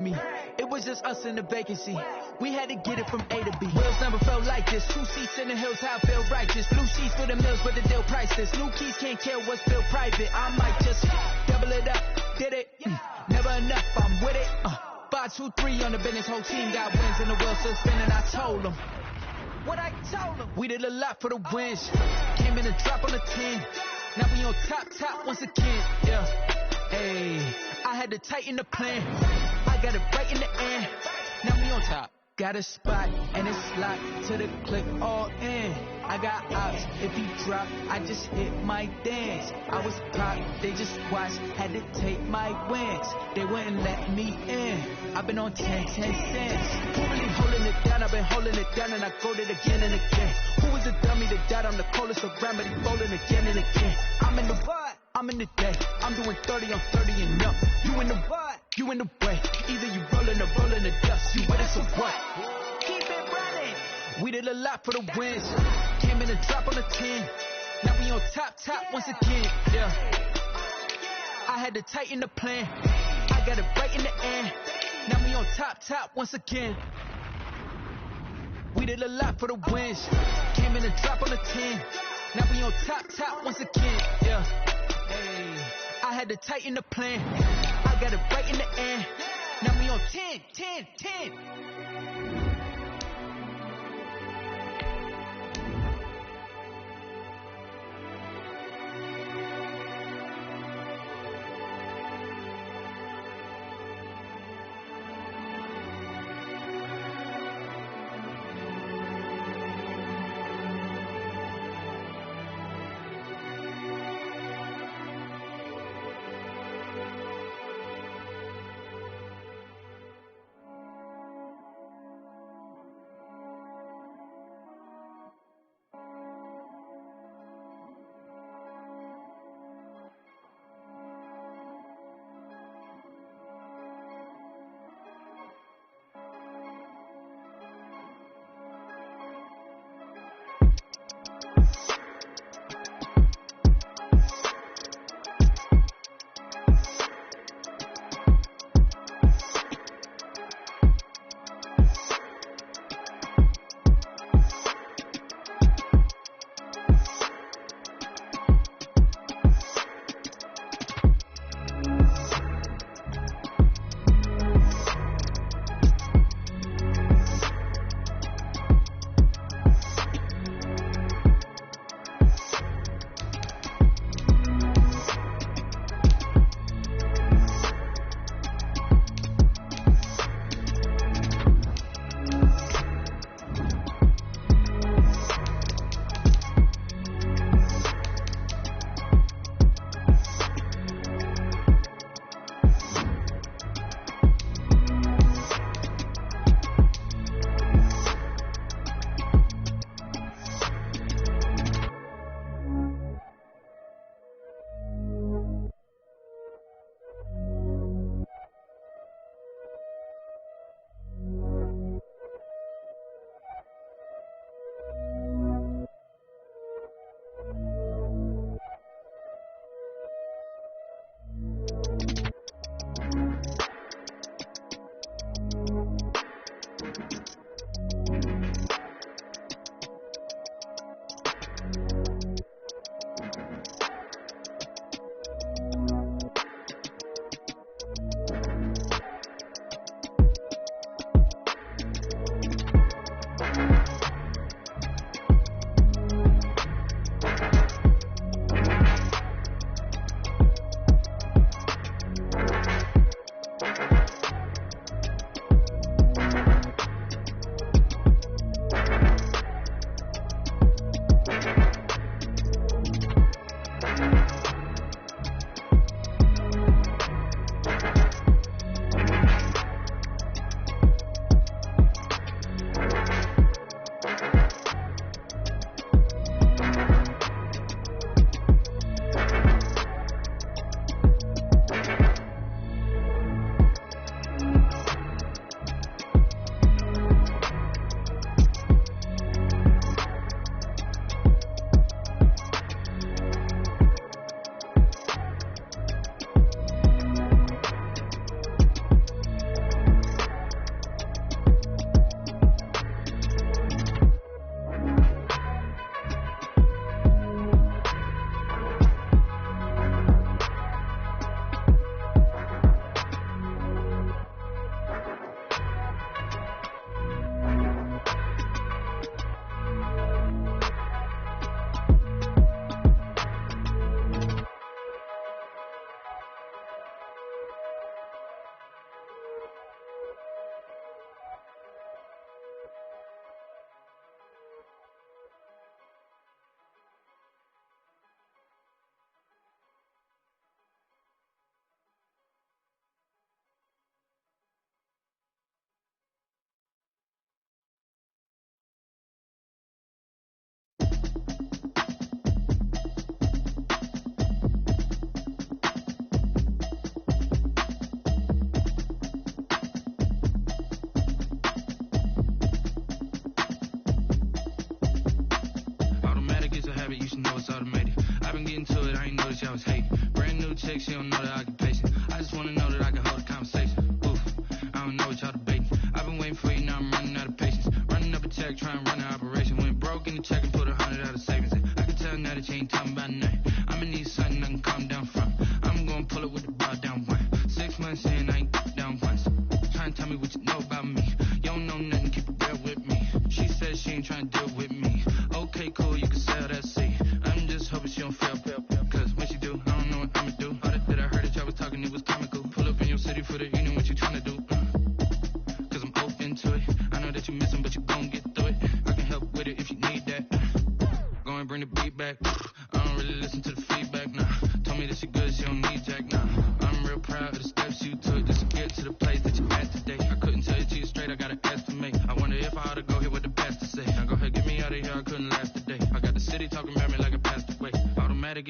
me. It was just us in the vacancy. We had to get it from A to B. Wheels never felt like this. 2 seats in the hills, how I feel righteous. Blue sheets for the mills, but the deal priceless. New keys can't kill what's built private. I might just double it up. Did it? Never enough, I'm with it. 5, 2, 3 on the business. Whole team got wins and the wheels still spinning. I told them what I told them. We did a lot for the wins. Came in a drop on the 10. Now we on top once again. Yeah. Hey, I had to tighten the plan. I got it right in the end. Now we on top. Got a spot and it's locked to the click all in. I got ops, if he drop, I just hit my dance. I was pop, they just watched, had to take my wins. They wouldn't let me in. I've been on 10 cents. Who really holding it down? I've been holding it down and I go it again and again. Who was the dummy that died? I'm the coldest around, but he rolling again and again. I'm in the what? I'm in the day. I'm doing 30 on 30 and up. You in the what? You in the way. Either you rolling or rolling the dust. You with us or what? Keep it running. We did a lot for the wins. Came in a drop on the 10. Now we on top once again. Yeah. I had to tighten the plan. I got it right in the end. Now we on top once again. We did a lot for the wins. Came in a drop on the 10. Now we on top once again. Yeah. Hey, I had to tighten the plan. I got it right in the end. Now we on 10.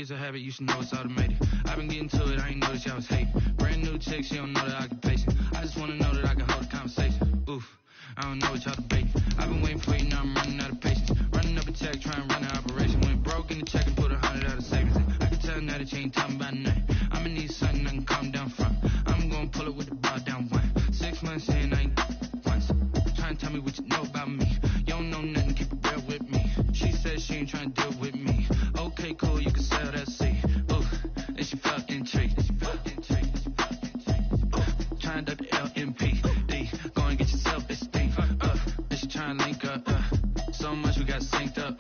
it's a habit, you should know it's automated. I've been getting to it, I ain't noticed y'all was hating. Brand new chick, she don't know the occupation. I just wanna know that I can hold a conversation. Oof, I don't know what y'all debating. I've been waiting for you, now I'm running out of patience. Running up a check, trying to run an operation. Went broke in the check and put 100 out of savings in. I can tell now that you ain't talking about nothing. I'ma need something I can calm down from. I'm gonna pull it with the bar down 6 months in, I ain't once. Trying to tell me what you know about me. You don't know nothing, keep it real with me. She said she ain't trying to deal with me. Okay, cool, you can sell that seat. Ooh, and she felt intrigued. Trying to duck the LMPD. Go and get your self-esteem. And she trying to link up. So much we got synced up.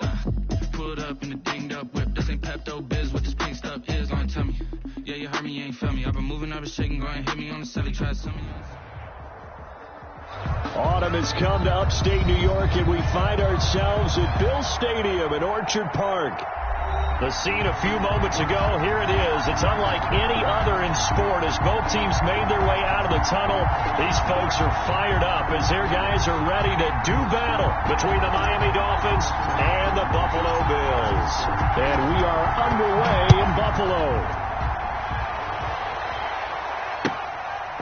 Pulled up in the dinged up whip. This ain't Pepto-Biz, what this pink stuff is. Gonna tell me. Yeah, you heard me, you ain't feel me. I've been moving, I've been shaking. Go and hit me on the celly. Try some of you. Autumn has come to upstate New York, and we find ourselves at Bill Stadium in Orchard Park. The scene a few moments ago, here it is. It's unlike any other in sport as both teams made their way out of the tunnel. These folks are fired up as their guys are ready to do battle between the Miami Dolphins and the Buffalo Bills. And we are underway in Buffalo.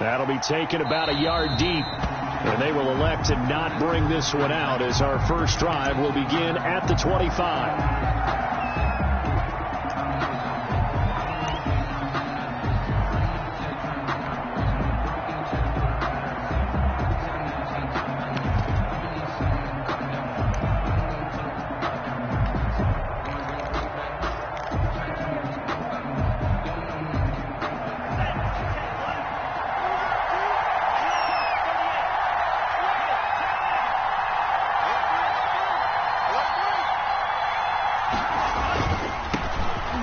That'll be taken about a yard deep. And they will elect to not bring this one out as our first drive will begin at the 25.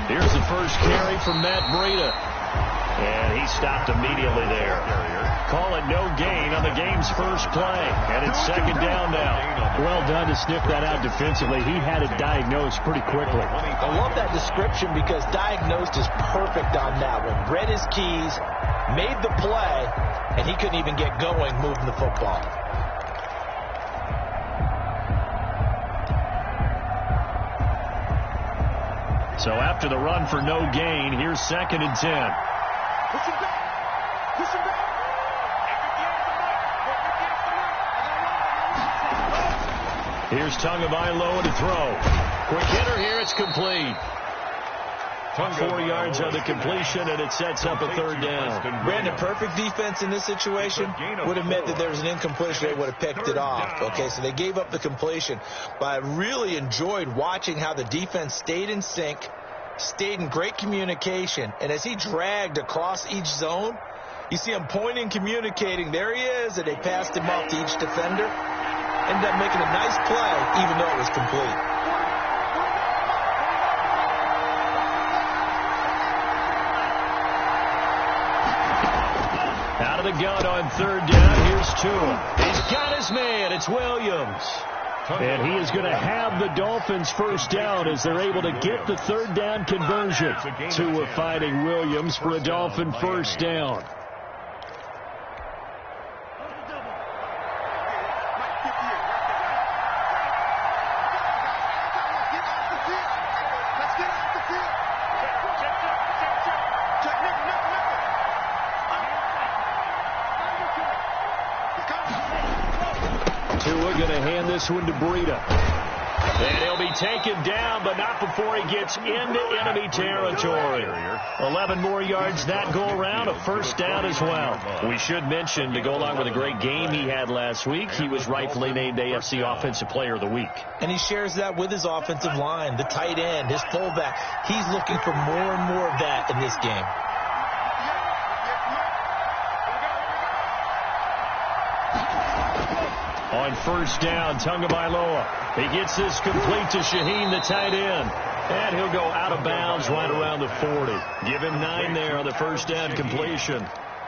Here's the first carry from Matt Breida. And he stopped immediately there. Call it no gain on the game's first play. And it's second down now. Well done to sniff that out defensively. He had it diagnosed pretty quickly. I love that description because diagnosed is perfect on that one. Read his keys, made the play, and he couldn't even get going moving the football. So after the run for no gain, here's 2nd and 10. Here's Tagovailoa to throw. Quick hitter here, it's complete. 4 yards on the completion, and it sets up a 3rd down. Brandon, perfect defense in this situation would admit that there was an incompletion. They would have picked it off. Okay, so they gave up the completion. But I really enjoyed watching how the defense stayed in sync, stayed in great communication, and as he dragged across each zone, you see him pointing, communicating. There he is, and they passed him off to each defender. Ended up making a nice play, even though it was complete. Out of the gun on 3rd down. Here's Tua. He's got his man. It's Williams. And he is going to have the Dolphins first down as they're able to get the 3rd down conversion. Tua finding Williams for a Dolphin first down. Tua going to hand this one to Breida. And he'll be taken down, but not before he gets into enemy territory. 11 more yards that go around, a first down as well. We should mention, to go along with a great game he had last week, he was rightfully named AFC Offensive Player of the Week. And he shares that with his offensive line, the tight end, his fullback. He's looking for more and more of that in this game. On first down, Tagovailoa. He gets this complete to Shaheen, the tight end. And he'll go out of bounds right around the 40. Give him 9 there on the first down completion.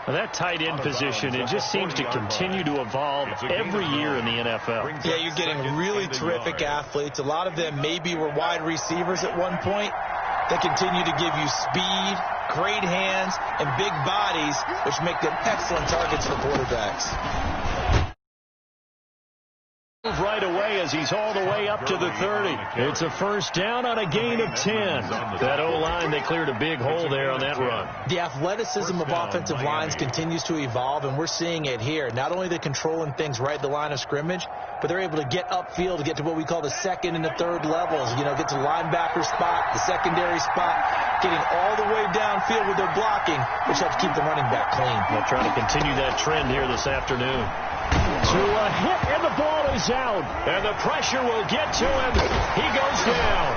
Well, that tight end position, it just seems to continue to evolve every year in the NFL. Yeah, you're getting really terrific athletes. A lot of them maybe were wide receivers at one point. They continue to give you speed, great hands, and big bodies, which make them excellent targets for quarterbacks. move right away as he's all the way up to the 30. It's a first down on a gain of 10. That O-line, they cleared a big hole there on that run. The athleticism of offensive lines continues to evolve, and we're seeing it here. Not only they're controlling things right at the line of scrimmage, but they're able to get upfield to get to what we call the second and the third levels. You know, get to linebacker spot, the secondary spot, getting all the way downfield with their blocking, which helps keep the running back clean. They'll try to continue that trend here this afternoon. To a hit, and the ball is out. And the pressure will get to him. He goes down.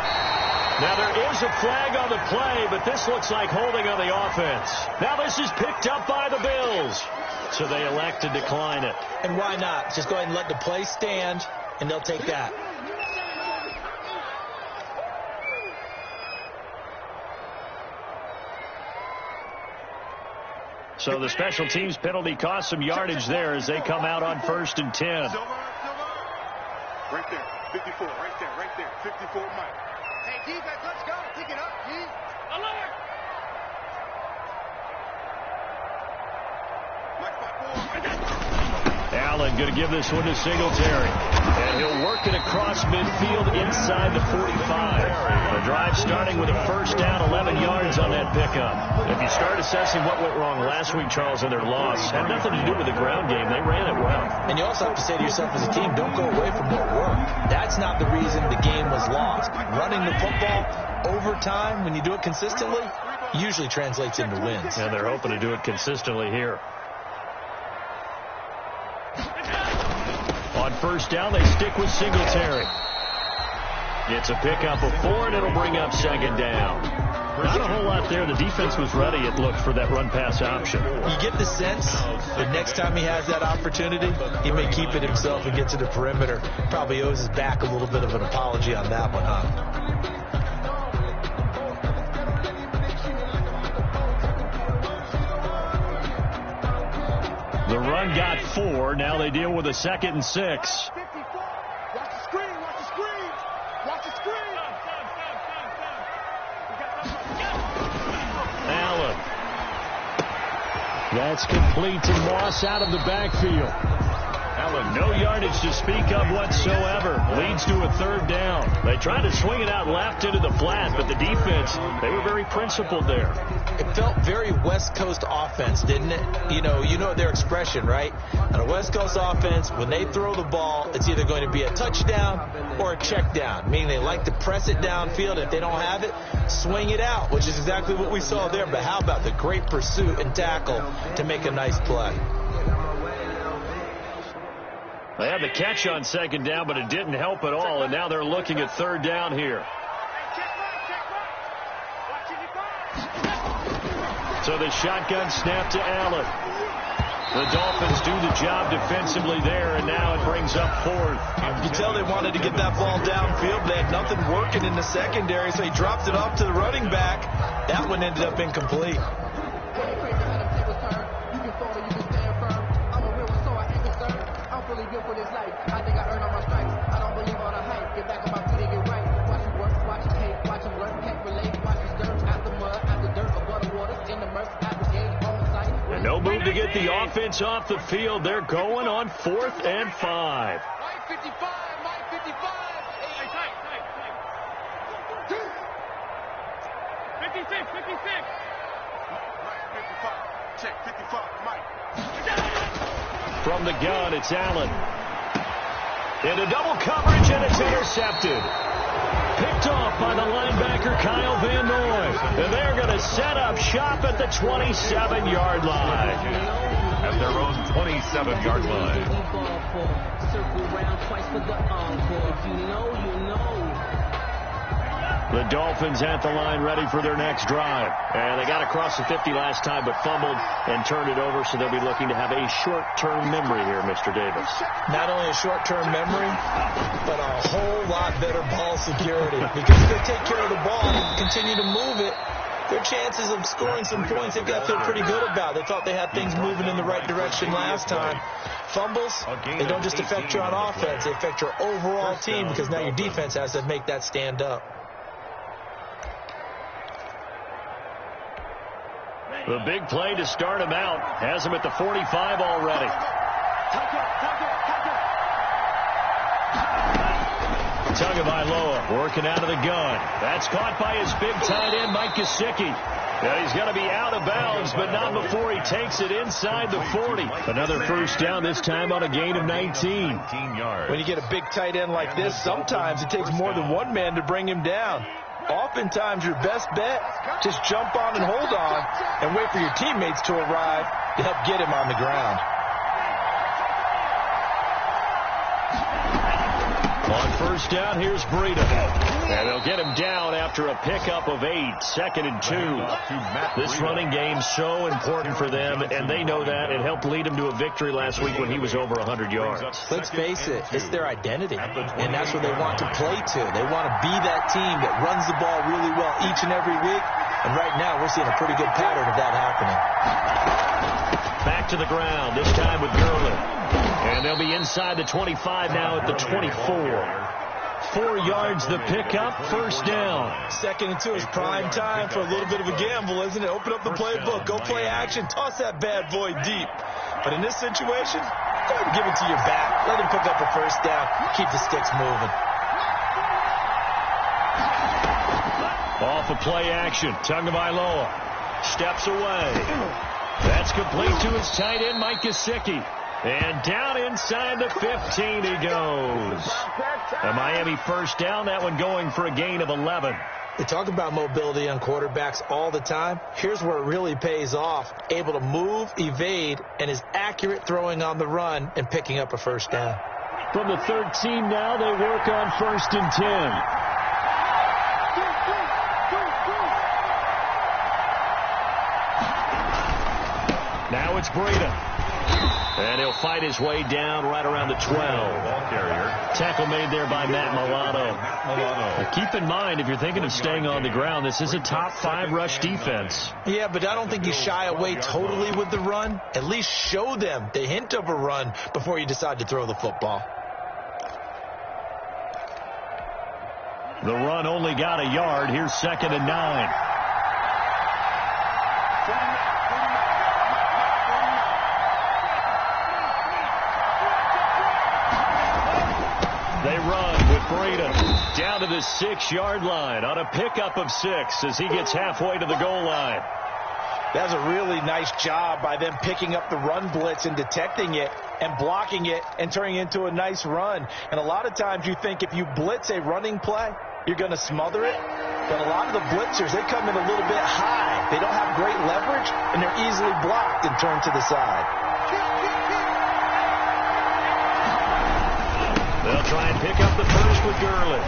Now, there is a flag on the play, but this looks like holding on the offense. Now, this is picked up by the Bills. So they elect to decline it. And why not? Just go ahead and let the play stand, and they'll take that. So the special teams penalty cost some yardage there as they come out on 1st and 10. Right there, 54, right there, 54, Mike. Hey, defense, let's go. Pick it up, G. Alert! Allen going to give this one to Singletary. And he'll work it across midfield inside the 45. The drive starting with a first down, 11 yards on that pickup. If you start assessing what went wrong last week, Charles, in their loss, had nothing to do with the ground game. They ran it well. And you also have to say to yourself as a team, don't go away from what worked. That's not the reason the game was lost. Running the football over time, when you do it consistently, usually translates into wins. And they're hoping to do it consistently here. On first down, they stick with Singletary. It's a pickup of 4, and it'll bring up second down. Not a whole lot there. The defense was ready, it looked, for that run-pass option. You get the sense that next time he has that opportunity, he may keep it himself and get to the perimeter. Probably owes his back a little bit of an apology on that one, huh? The run got 4. Now they deal with a 2nd and 6. Watch the screen, watch the screen. Watch the screen. Allen. That's complete to Moss out of the backfield. Allen, no yardage to speak of whatsoever. Leads to a 3rd down. They tried to swing it out left into the flat, but the defense, they were very principled there. It felt very West Coast offense, didn't it? You know their expression, right? On a West Coast offense, when they throw the ball, it's either going to be a touchdown or a check down, meaning they like to press it downfield. If they don't have it, swing it out, which is exactly what we saw there. But how about the great pursuit and tackle to make a nice play? They had the catch on 2nd down, but it didn't help at all, and now they're looking at 3rd down here. So the shotgun snap to Allen. The Dolphins do the job defensively there, and now it brings up 4th. You can tell they wanted to get that ball downfield. They had nothing working in the secondary, so he dropped it off to the running back. That one ended up incomplete. And no move to get the offense off the field. They're going on 4th and 5. Mike 55, Mike 55. Hey, tight. 56. Mike 55. Check 55, Mike. From the gun, it's Allen. Into double coverage, and it's intercepted. Picked off by the linebacker, Kyle Van Noy. And they're going to set up shop at the 27-yard line. At their own 27-yard line. The Dolphins at the line ready for their next drive. And they got across the 50 last time, but fumbled and turned it over, so they'll be looking to have a short-term memory here, Mr. Davis. Not only a short-term memory, but a whole lot better ball security. Because if they take care of the ball and continue to move it, their chances of scoring some points, they've got to feel pretty good about. They thought they had things moving in the right direction last time. Fumbles, they don't just affect you on offense, they affect your overall team, because now your defense has to make that stand up. The big play to start him out has him at the 45 already. Tagovailoa working out of the gun. That's caught by his big tight end, Mike Gesicki. Yeah, he's going to be out of bounds, but not before he takes it inside the 40. Another first down, this time on a gain of 19. When you get a big tight end like this, sometimes it takes more than one man to bring him down. Oftentimes, your best bet, just jump on and hold on and wait for your teammates to arrive to help get him on the ground. On first down, here's Breida. And they'll get him down after a pickup of 8, 2nd and 2. This running game's so important for them, and they know that. It helped lead them to a victory last week when he was over 100 yards. Let's face it, it's their identity, and that's what they want to play to. They want to be that team that runs the ball really well each and every week, and right now we're seeing a pretty good pattern of that happening. Back to the ground, this time with Gurley. And they'll be inside the 25 now at the 24. 4 yards the pickup, first down. 2nd and 2 is prime time for a little bit of a gamble, isn't it? Open up the playbook, go play action, toss that bad boy deep. But in this situation, go ahead and give it to your back. Let him pick up a first down, keep the sticks moving. Off of play action, Tagovailoa steps away. That's complete to his tight end, Mike Gesicki. And down inside the 15 he goes. A Miami first down, that one going for a gain of 11. They talk about mobility on quarterbacks all the time. Here's where it really pays off. Able to move, evade, and is accurate throwing on the run and picking up a first down. From the 13 now, they work on 1st and 10. Now it's Breida. And he'll fight his way down right around the 12. Ball carrier. Tackle made there by Matt Milano. Now keep in mind, if you're thinking of staying on the ground, this is a top 5 rush defense. Yeah, but I don't think you shy away totally with the run. At least show them the hint of a run before you decide to throw the football. The run only got a yard. Here's 2nd and 9. They run with Breida down to the 6-yard line on a pickup of 6 as he gets halfway to the goal line. That's a really nice job by them picking up the run blitz and detecting it and blocking it and turning it into a nice run. And a lot of times you think if you blitz a running play, you're going to smother it. But a lot of the blitzers, they come in a little bit high. They don't have great leverage, and they're easily blocked and turned to the side. They'll try and pick up the first with Gurley.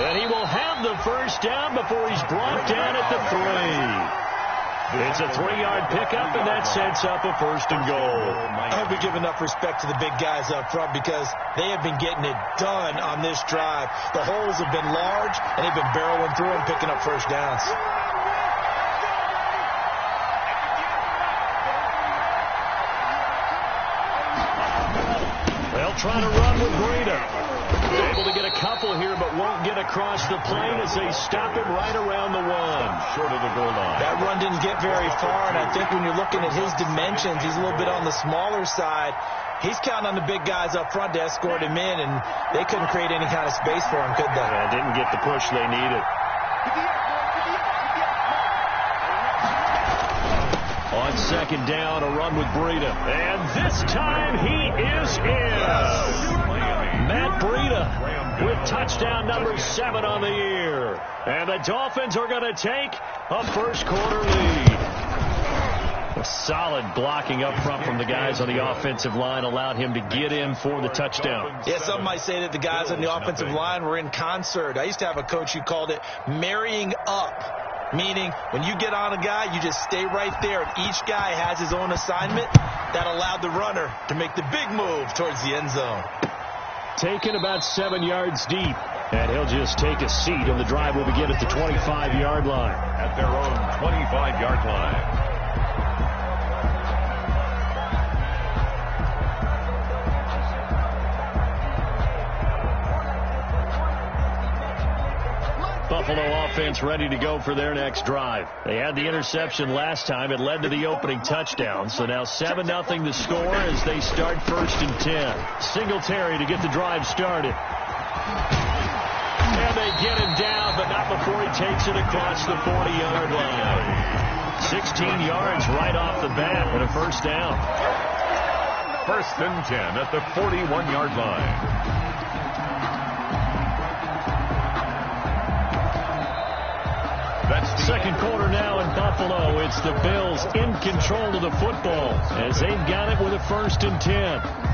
And he will have the first down before he's brought down at the 3. It's a 3-yard pickup, and that sets up a 1st and goal. I hope we give enough respect to the big guys up front because they have been getting it done on this drive. The holes have been large, and they've been barreling through and picking up first downs. They'll try to run with Breida. Able to get a couple here, but won't get across the plane as they stop him right around the 1. Short of the goal line. That run didn't get very far, and I think when you're looking at his dimensions, he's a little bit on the smaller side. He's counting on the big guys up front to escort him in, and they couldn't create any kind of space for him, could they? Yeah, didn't get the push they needed. On 2nd down, a run with Breida. And this time he is in. Matt Breida with touchdown number 7 on the year. And the Dolphins are going to take a first-quarter lead. A solid blocking up front from the guys on the offensive line allowed him to get in for the touchdown. Yeah, some might say that the guys on the offensive line were in concert. I used to have a coach who called it marrying up, meaning when you get on a guy, you just stay right there, and each guy has his own assignment. That allowed the runner to make the big move towards the end zone. Taken about 7 yards deep, and he'll just take a seat, and the drive will begin at the 25-yard line. At their own 25-yard line. Buffalo offense ready to go for their next drive. They had the interception last time. It led to the opening touchdown. So now 7-0 the score as they start 1st and 10. Singletary to get the drive started. And they get him down, but not before he takes it across the 40-yard line. 16 yards right off the bat and a first down. 1st and 10 at the 41-yard line. That's second quarter now in Buffalo. It's the Bills in control of the football as they've got it with a 1st and 10.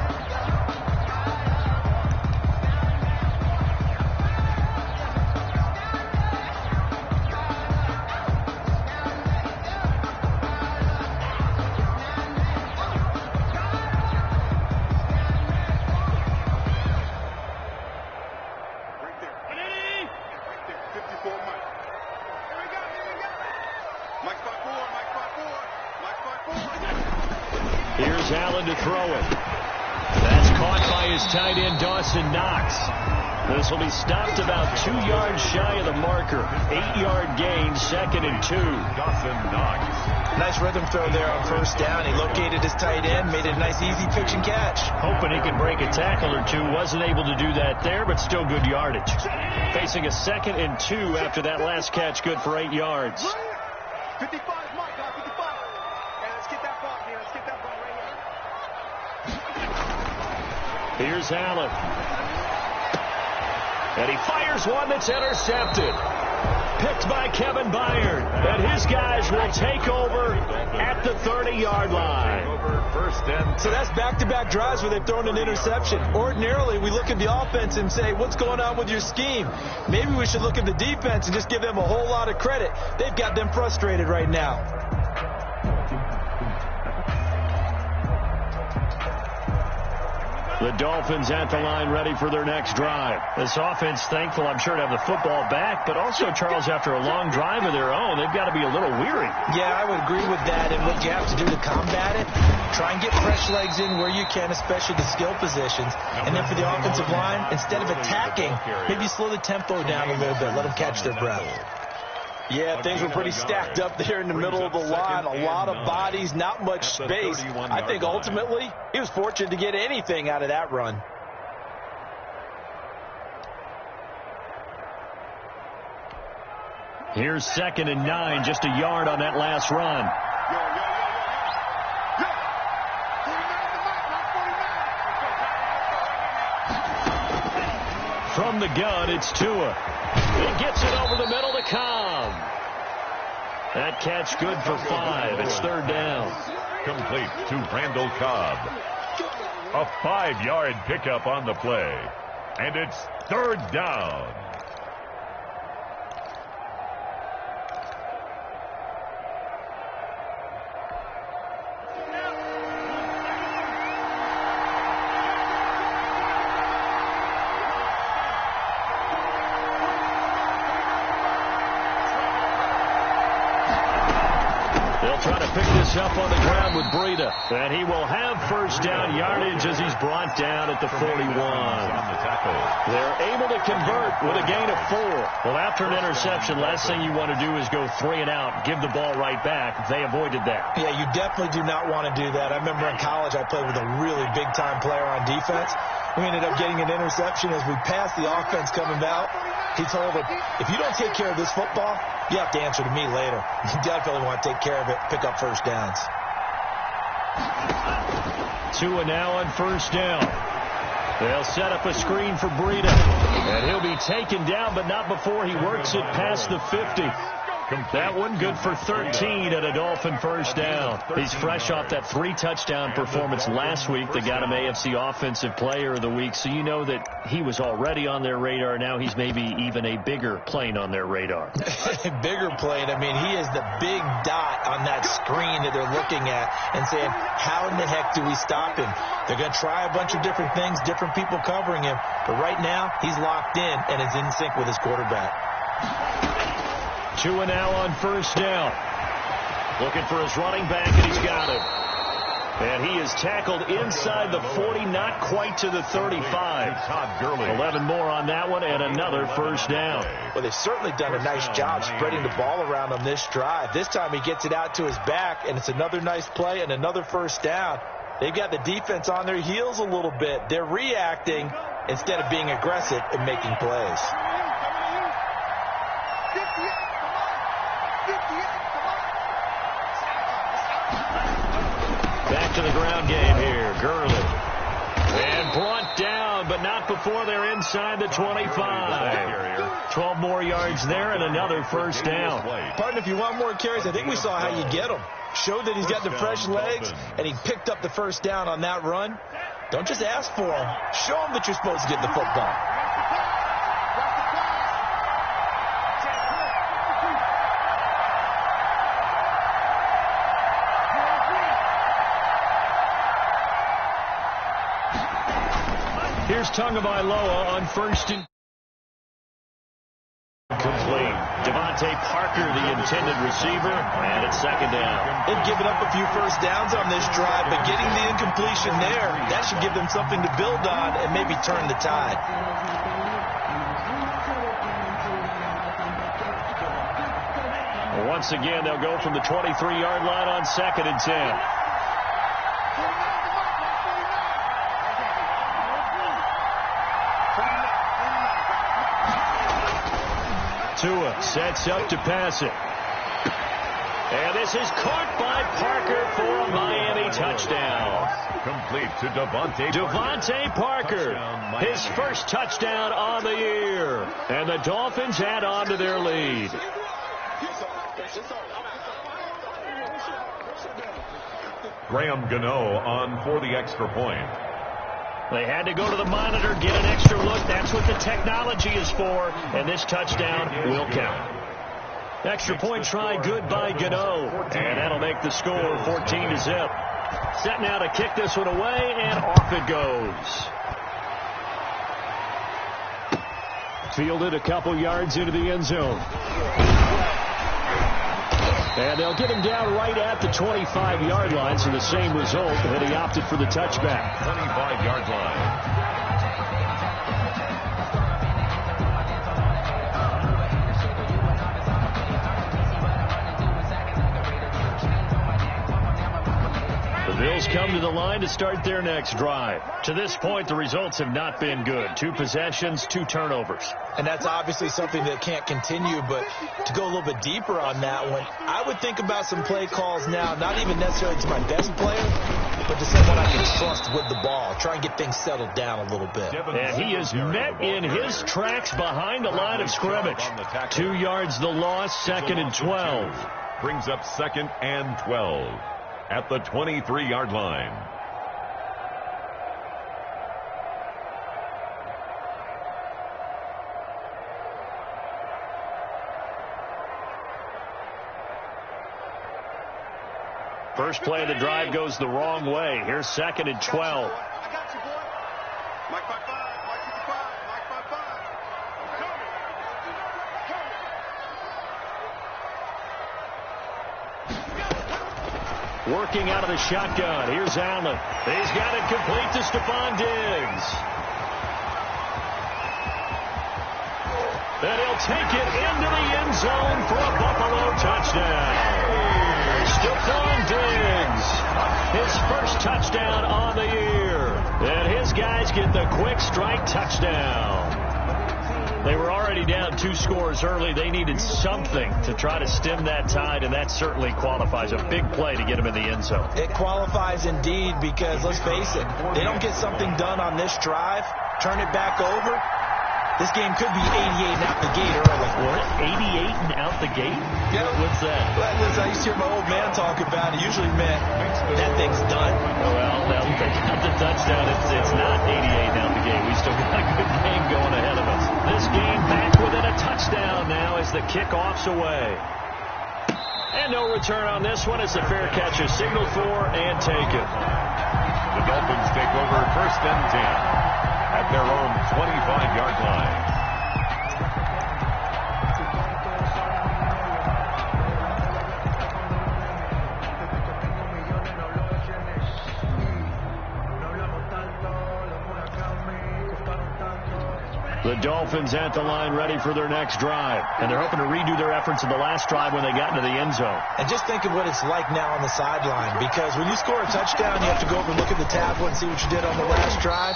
Here's Allen to throw it. That's caught by his tight end, Dawson Knox. This will be stopped about 2 yards shy of the marker. 8-yard gain, 2nd and 2. Dawson Knox. Nice rhythm throw there on 1st down. He located his tight end, made it a nice easy pitch and catch. Hoping he could break a tackle or two. Wasn't able to do that there, but still good yardage. Facing a 2nd and 2 after that last catch, good for 8 yards. 55 mark, 55. Hey, let's get that ball here. Let's get that ball right here. Here's Allen. And he fires one that's intercepted. Picked by Kevin Byard. And his guys will take over at the 30-yard line. 1st and So that's back-to-back drives where they've thrown an interception. Ordinarily, we look at the offense and say, what's going on with your scheme? Maybe we should look at the defense and just give them a whole lot of credit. They've got them frustrated right now. The Dolphins at the line ready for their next drive. This offense thankful, I'm sure, to have the football back, but also, Charles, after a long drive of their own, they've got to be a little weary. Yeah, I would agree with that. And what you have to do to combat it, try and get fresh legs in where you can, especially the skill positions. And then for the offensive line, instead of attacking, maybe slow the tempo down a little bit. Let them catch their breath. Yeah, things were pretty stacked up there in the middle of the line. A lot of bodies, not much space. I think ultimately he was fortunate to get anything out of that run. Here's 2nd and 9, just a yard on that last run. From the gun, it's Tua. He gets it over the middle to Cobb. That catch good for 5. It's 3rd down. complete to Randall Cobb. A 5-yard pickup on the play. And it's 3rd down. Trying to pick this up on the ground with Breida. And he will have 1st down yardage as he's brought down at the 41. They're able to convert with a gain of 4. Well, after an interception, last thing you want to do is go 3 and out, give the ball right back. They avoided that. Yeah, you definitely do not want to do that. I remember in college I played with a really big-time player on defense. We ended up getting an interception as we passed the offense coming out. He told him, if you don't take care of this football, you have to answer to me later. You definitely want to take care of it, pick up 1st downs. Tua now on 1st down. They'll set up a screen for Breida. And he'll be taken down, but not before he works it past the 50. That one good for 13 at a Dolphin 1st down. He's fresh off that 3-touchdown performance last week that got him AFC Offensive Player of the Week. So you know that he was already on their radar. Now he's maybe even a bigger plane on their radar. Bigger plane. I mean, he is the big dot on that screen that they're looking at and saying, how in the heck do we stop him? They're going to try a bunch of different things, different people covering him. But right now, he's locked in and is in sync with his quarterback. Tua now on 1st down. Looking for his running back, and he's got him. And he is tackled inside the 40, not quite to the 35. 11 more on that one, and another 1st down. Well, they've certainly done a nice job spreading the ball around on this drive. This time he gets it out to his back, and it's another nice play and another 1st down. They've got the defense on their heels a little bit. They're reacting instead of being aggressive and making plays. up before they're inside the 25. 12 more yards there and another first down. Partner, if you want more carries, I think we saw how you get them. Showed that he's got the fresh legs, and he picked up the first down on that run. Don't just ask for him. Show him that you're supposed to get the football. Here's Tagovailoa on first and complete. Devontae Parker, the intended receiver, and it's second down. They've given up a few first downs on this drive, but getting the incompletion there, that should give them something to build on and maybe turn the tide. Once again, they'll go from the 23-yard line on second and 10. Tua sets up to pass it. And this is caught by Parker for a Miami touchdown. Complete to Devontae Parker, his first touchdown on the year. And the Dolphins add on to their lead. Graham Gano on for the extra point. They had to go to the monitor, get an extra look. That's what the technology is for. And this touchdown will count. Extra point try good by Gano. And that'll make the score 14-0. Set now to kick this one away, and off it goes. Fielded a couple yards into the end zone. And they'll get him down right at the 25-yard line, so the same result, that he opted for the touchback. 25-yard line. The Bills come to the line to start their next drive. To this point, the results have not been good. 2 possessions, 2 turnovers. And that's obviously something that can't continue, but to go a little bit deeper on that one, I would think about some play calls now, not even necessarily to my best player, but to someone I can trust with the ball. Try and get things settled down a little bit. And he is met in his tracks behind the line of scrimmage. 2 yards the loss, second and 12. Brings up second and 12 at the 23-yard line. First play of the drive goes the wrong way. Here's second and 12. I got you, boy. Mike 5-5, Mike 55, Mike 5-5. Working out of the shotgun. Here's Allen. He's got it complete to Stephon Diggs. And he'll take it into the end zone for a Buffalo touchdown. Stephon Diggs, his first touchdown on the year. And his guys get the quick strike touchdown. They were already down 2 scores early. They needed something to try to stem that tide, and that certainly qualifies. A big play to get them in the end zone. It qualifies indeed because, let's face it, they don't get something done on this drive, turn it back over, this game could be 88 and out the gate early. What? 88 and out the gate? Yeah. What's that? Listen, I used to hear my old man talk about it. Usually meant that thing's done. Well, now they got the touchdown. It's not 88 and out the gate. We still got a good game going ahead of us. This game back within a touchdown now as the kickoff's away. And no return on this one. It's a fair catch. A signal for and taken. The Dolphins take over first and 10. At their own 25-yard line. The Dolphins at the line ready for their next drive. And they're hoping to redo their efforts in the last drive when they got into the end zone. And just think of what it's like now on the sideline, because when you score a touchdown, you have to go over and look at the tablet and see what you did on the last drive.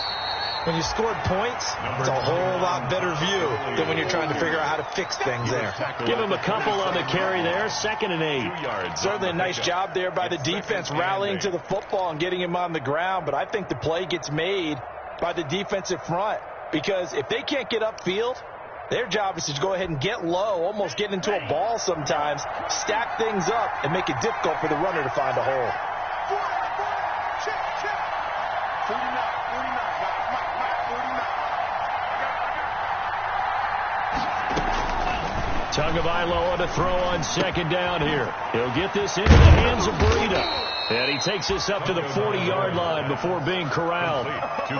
When you scored points, it's a whole lot better view than when you're trying to figure out how to fix things there. Give him a couple on the carry there. Second and 8. Certainly a nice job there by the defense rallying to the football and getting him on the ground, but I think the play gets made by the defensive front. because if they can't get upfield, their job is to go ahead and get low, almost get into a ball sometimes, stack things up, and make it difficult for the runner to find a hole. 49, guys. Mike, 49. Tagovailoa to throw on second down here. He'll get this into the hands of Breida. And he takes this up to the 40-yard line before being corralled.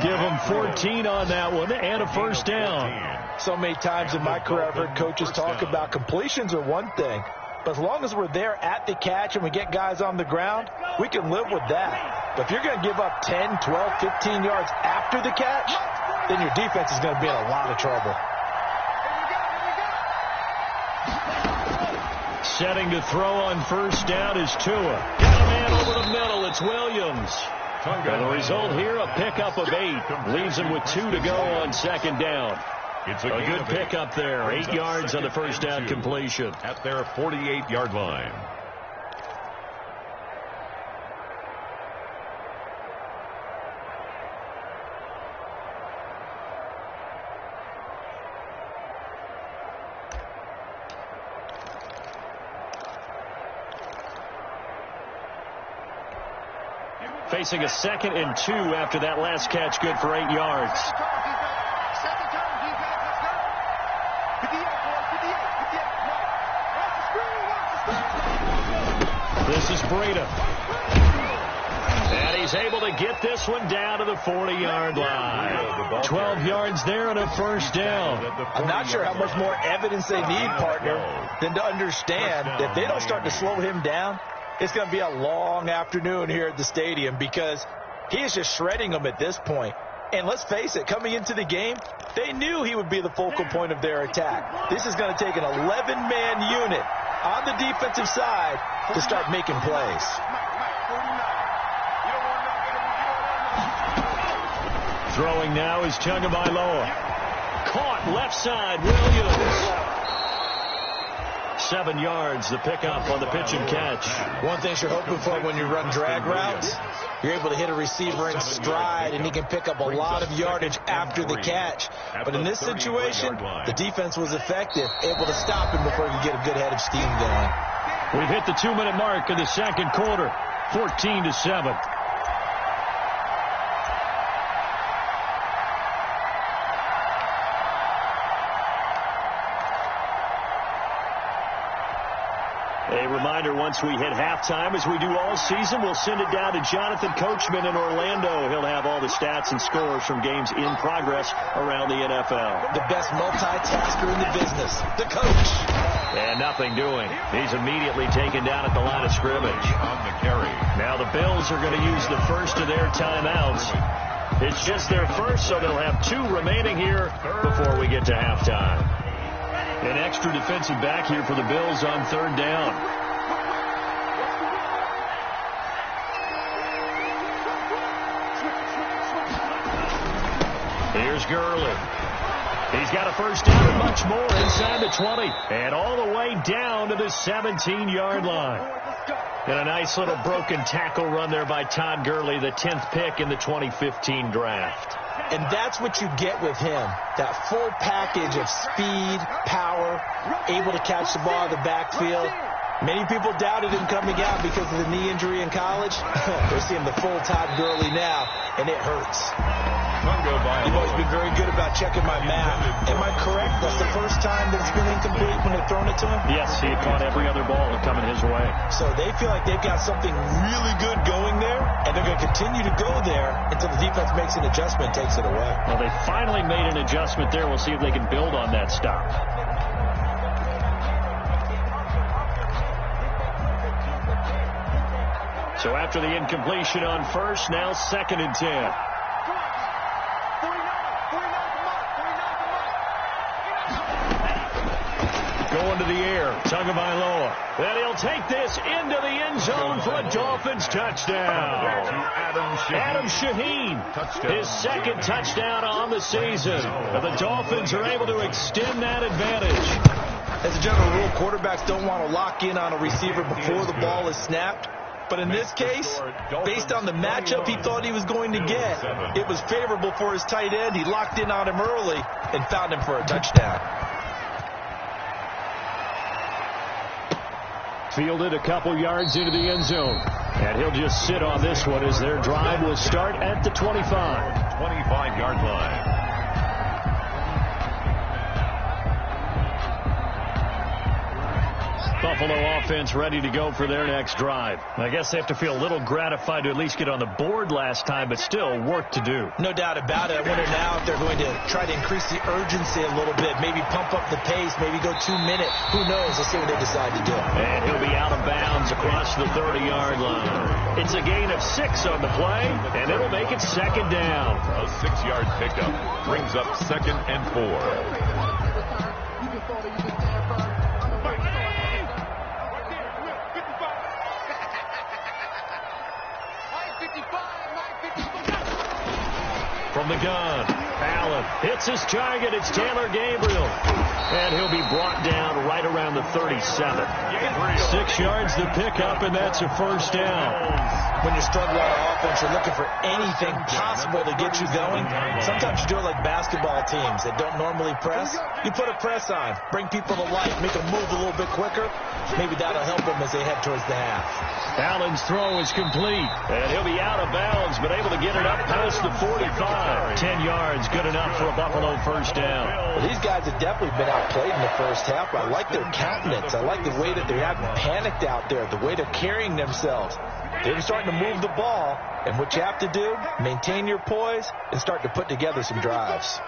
Give him 14 on that one and a first down. So many times in my career I've heard coaches talk about completions are one thing, but as long as we're there at the catch and we get guys on the ground, we can live with that. But if you're going to give up 10, 12, 15 yards after the catch, then your defense is going to be in a lot of trouble. Setting to throw on first down is Tua. Got a man over the middle. It's Williams. And the result here, a pickup of 8. Leaves him with 2 to go on second down. It's A good pickup there. 8 yards on the first down completion. At their 48-yard line. Facing a 2nd and 2 after that last catch, good for 8 yards. This is Breida. And he's able to get this one down to the 40-yard line. 12 yards there and a first down. I'm not sure how much more evidence they need, partner, than to understand that if they don't start to slow him down, it's going to be a long afternoon here at the stadium because he is just shredding them at this point. And let's face it, coming into the game, they knew he would be the focal point of their attack. This is going to take an 11-man unit on the defensive side to start making plays. Throwing now is Tagovailoa. Caught left side, Williams. 7 yards, the pickup on the pitch and catch. One thing you're hoping for when you run drag routes, you're able to hit a receiver in stride, and he can pick up a lot of yardage after the catch. But in this situation, the defense was effective, able to stop him before he could get a good head of steam going. We've hit the 2-minute mark in the second quarter, 14-7. A reminder, once we hit halftime, as we do all season, we'll send it down to Jonathan Coachman in Orlando. He'll have all the stats and scores from games in progress around the NFL. The best multitasker in the business, the coach. And nothing doing. He's immediately taken down at the line of scrimmage. On the carry. Now the Bills are going to use the first of their timeouts. It's just their first, so they'll have 2 remaining here before we get to halftime. An extra defensive back here for the Bills on third down. Here's Gurley. He's got a first down and much more inside the 20. And all the way down to the 17-yard line. And a nice little broken tackle run there by Todd Gurley, the 10th pick in the 2015 draft. And that's what you get with him, that full package of speed, power, able to catch the ball in the backfield. Many people doubted him coming out because of the knee injury in college. They're seeing the full Todd Gurley now, and it hurts. You've always been very good about checking my math. Am I correct? That's the first time that it's been incomplete when they've thrown it to him? Yes, he had caught every other ball coming his way. So they feel like they've got something really good going there, and they're going to continue to go there until the defense makes an adjustment and takes it away. Well, they finally made an adjustment there. We'll see if they can build on that stop. So after the incompletion on first, now 2nd and 10. Going to the air, Tagovailoa. And he'll take this into the end zone for a Dolphins touchdown. Adam Shaheen, his 2nd touchdown on the season. The Dolphins are able to extend that advantage. As a general rule, quarterbacks don't want to lock in on a receiver before the ball is snapped. But in this case, based on the matchup he thought he was going to get, it was favorable for his tight end. He locked in on him early and found him for a touchdown. Fielded a couple yards into the end zone. And he'll just sit on this one as their drive will start at the 25. 25-yard line. Buffalo offense ready to go for their next drive. I guess they have to feel a little gratified to at least get on the board last time, but still work to do. No doubt about it. I wonder now if they're going to try to increase the urgency a little bit, maybe pump up the pace, maybe go 2 minutes. Who knows? Let's see what they decide to do. And he'll be out of bounds across the 30-yard line. It's a gain of 6 on the play, and it'll make it second down. A 6-yard pickup brings up 2nd and 4. From the gun, Allen hits his target. It's Taylor Gabriel. And he'll be brought down right around the 37. 6 yards to pick up, and that's a first down. When you're struggling on offense, you're looking for anything possible to get you going. Sometimes you do it like basketball teams that don't normally press. You put a press on, bring people to life, make them move a little bit quicker. Maybe that'll help them as they head towards the half. Allen's throw is complete, and he'll be out of bounds, but able to get it up past the 45. 10 yards, good enough for a Buffalo first down. Well, these guys have definitely been outplayed in the first half, but I like their countenance. I like the way that they haven't panicked out there, the way they're carrying themselves. They're starting to move the ball, and what you have to do, maintain your poise and start to put together some drives.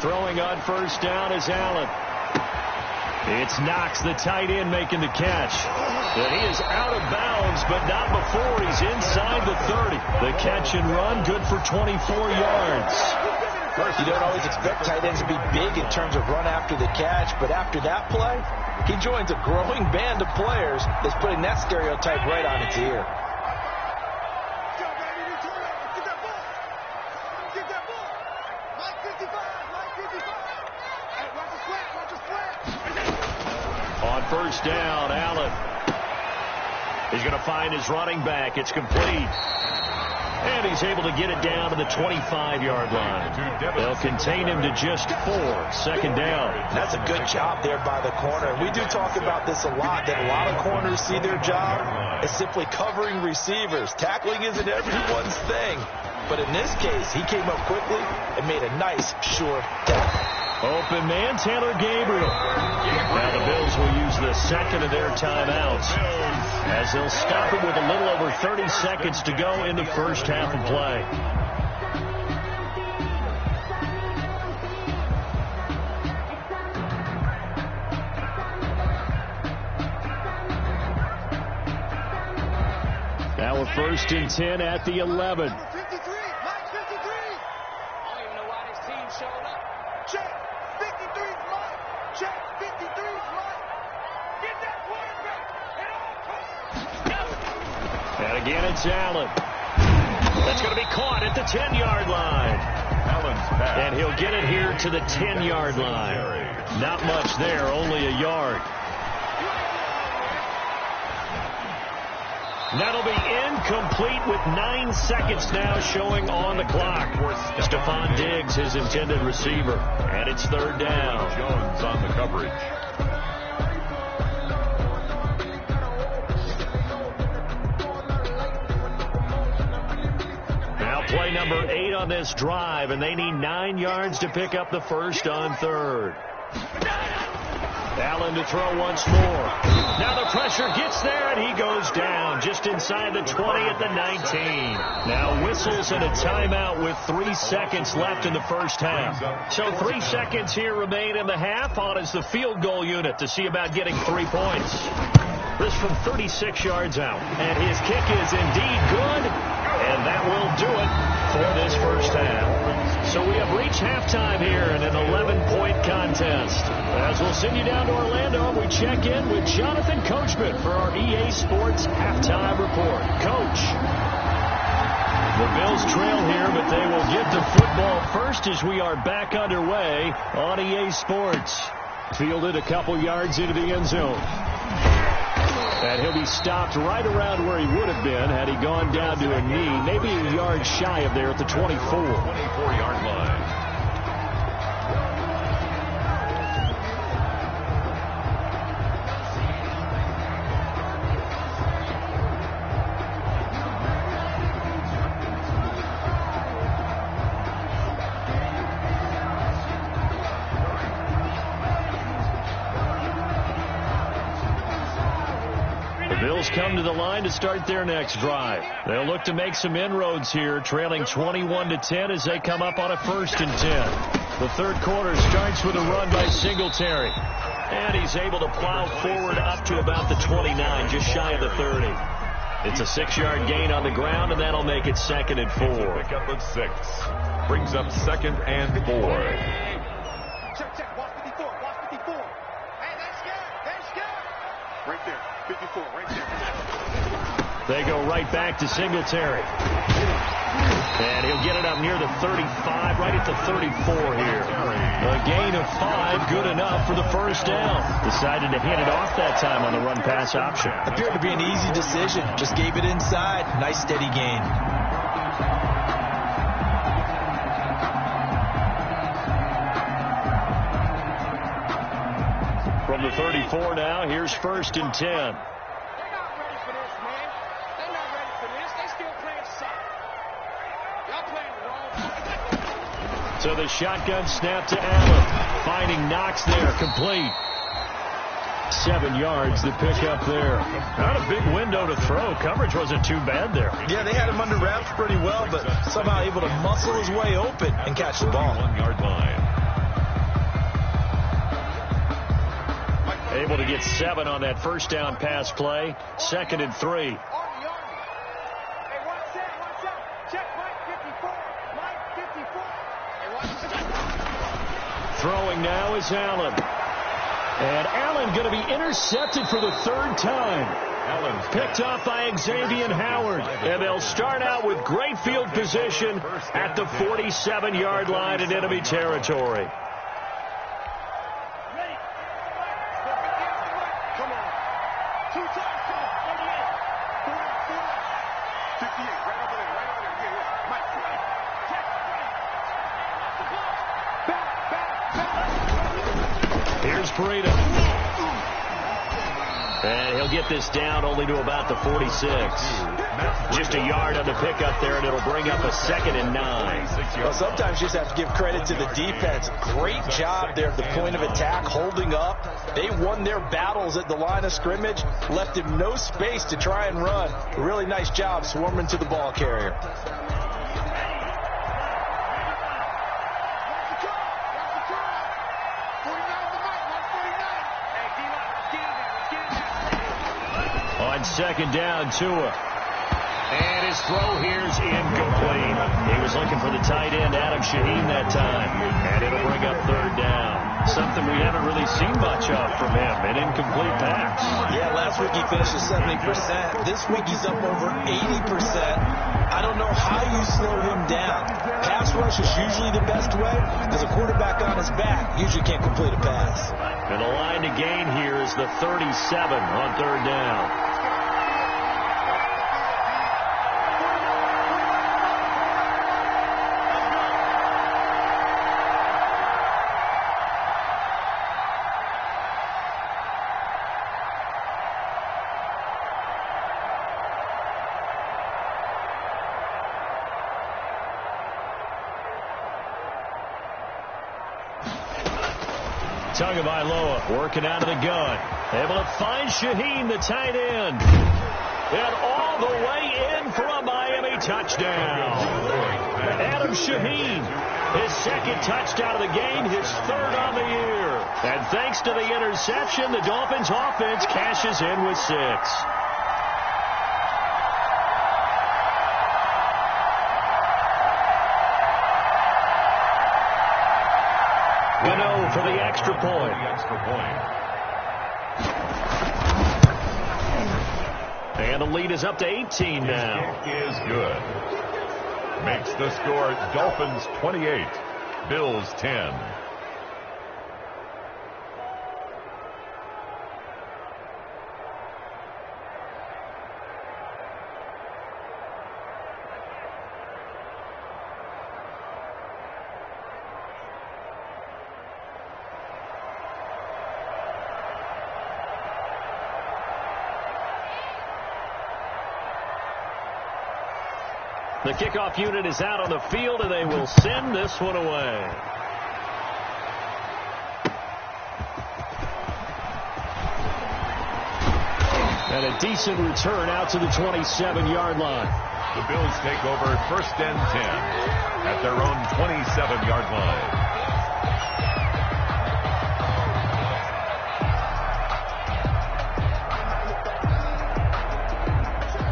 Throwing on first down is Allen. It's Knox, the tight end, making the catch. And he is out of bounds, but not before he's inside the 30. The catch and run, good for 24 yards. You don't always expect tight ends to be big in terms of run after the catch, but after that play, he joins a growing band of players that's putting that stereotype right on its ear. On first down, Allen. He's going to find his running back. It's complete. And he's able to get it down to the 25-yard line. They'll contain him to just 4. Second down. That's a good job there by the corner. We do talk about this a lot, that a lot of corners see their job as simply covering receivers. Tackling isn't everyone's thing. But in this case, he came up quickly and made a nice, sure tackle. Open man, Taylor Gabriel. Now the Bills will use the second of their timeouts as they'll stop it with a little over 30 seconds to go in the first half of play. Now a 1st and 10 at the 11. And again, it's Allen. That's going to be caught at the 10-yard line. And he'll get it here to the 10-yard line. Not much there, only a yard. That'll be incomplete with 9 seconds now showing on the clock. Stephon Diggs, his intended receiver. And it's 3rd down. Jones on the coverage. Play number 8 on this drive, and they need 9 yards to pick up the first on 3rd. Allen to throw once more. Now the pressure gets there, and he goes down just inside the 20 at the 19. Now whistles and a timeout with 3 seconds left in the first half. So 3 seconds here remain in the half. On is the field goal unit to see about getting 3 points. This from 36 yards out. And his kick is indeed good. And that will do it for this first half. So we have reached halftime here in an 11-point contest. As we'll send you down to Orlando, we check in with Jonathan Coachman for our EA Sports Halftime Report. Coach. The Bills trail here, but they will get to football first as we are back underway on EA Sports. Fielded a couple yards into the end zone. And he'll be stopped right around where he would have been had he gone down to a knee, maybe a yard shy of there at the 24. 24-yard line. Bills come to the line to start their next drive. They'll look to make some inroads here, trailing 21-10 as they come up on a 1st and 10. The third quarter starts with a run by Singletary. And he's able to plow forward up to about the 29, just shy of the 30. It's a 6-yard gain on the ground, and that'll make it 2nd and 4. Pick up of 6. Brings up 2nd and 4. Check. Watch 54. Watch 54. Hey, they're scared. Right there. 54, right there. They go right back to Singletary. And he'll get it up near the 35, right at the 34 here. A gain of 5, good enough for the first down. Decided to hand it off that time on the run-pass option. Appeared to be an easy decision. Just gave it inside. Nice steady gain. From the 34 now, here's 1st and 10. They're not ready for this, man. They're not ready for this. They still playing soccer. Y'all playing the wrong. So the shotgun snap to Allen. Finding Knox there, complete. 7 yards to pick up there. Not a big window to throw. Coverage wasn't too bad there. Yeah, they had him under wraps pretty well, but somehow able to muscle his way open and catch the ball. 1-yard line. Able to get 7 on that first down pass play. 2nd and 3. Hey, watch that. Check Mike 54. Mike 54. Hey, watch that. Throwing now is Allen. And Allen going to be intercepted for the 3rd time. Allen's Picked off by Xavier Howard. And they'll start out with great field position at the 47-yard line in enemy territory. Here's Breida. And he'll get this down only to about the 46. Just a yard on the pickup there, and it'll bring up a 2nd and 9. Well, sometimes you just have to give credit to the defense. Great job there at the point of attack, holding up. They won their battles at the line of scrimmage, left him no space to try and run. A really nice job swarming to the ball carrier. On 2nd down, Tua. And his throw here's incomplete. He was looking for the tight end, Adam Shaheen, that time. And it'll bring up 3rd down. Something we haven't really seen much of from him, an incomplete pass. Yeah, last week he finished at 70%. This week he's up over 80%. I don't know how you slow him down. Pass rush is usually the best way. As a quarterback on his back, usually can't complete a pass. And the line to gain here is the 37 on 3rd down. Tagovailoa working out of the gun. Able to find Shaheen, the tight end. And all the way in for a Miami touchdown. Adam Shaheen, his 2nd touchdown of the game, his 3rd on the year. And thanks to the interception, the Dolphins offense cashes in with 6. Gano for the extra point. And the lead is up to 18 now. Kick is good. Makes the score Dolphins 28, Bills 10. The kickoff unit is out on the field, and they will send this one away. And a decent return out to the 27-yard line. The Bills take over 1st and 10 at their own 27-yard line.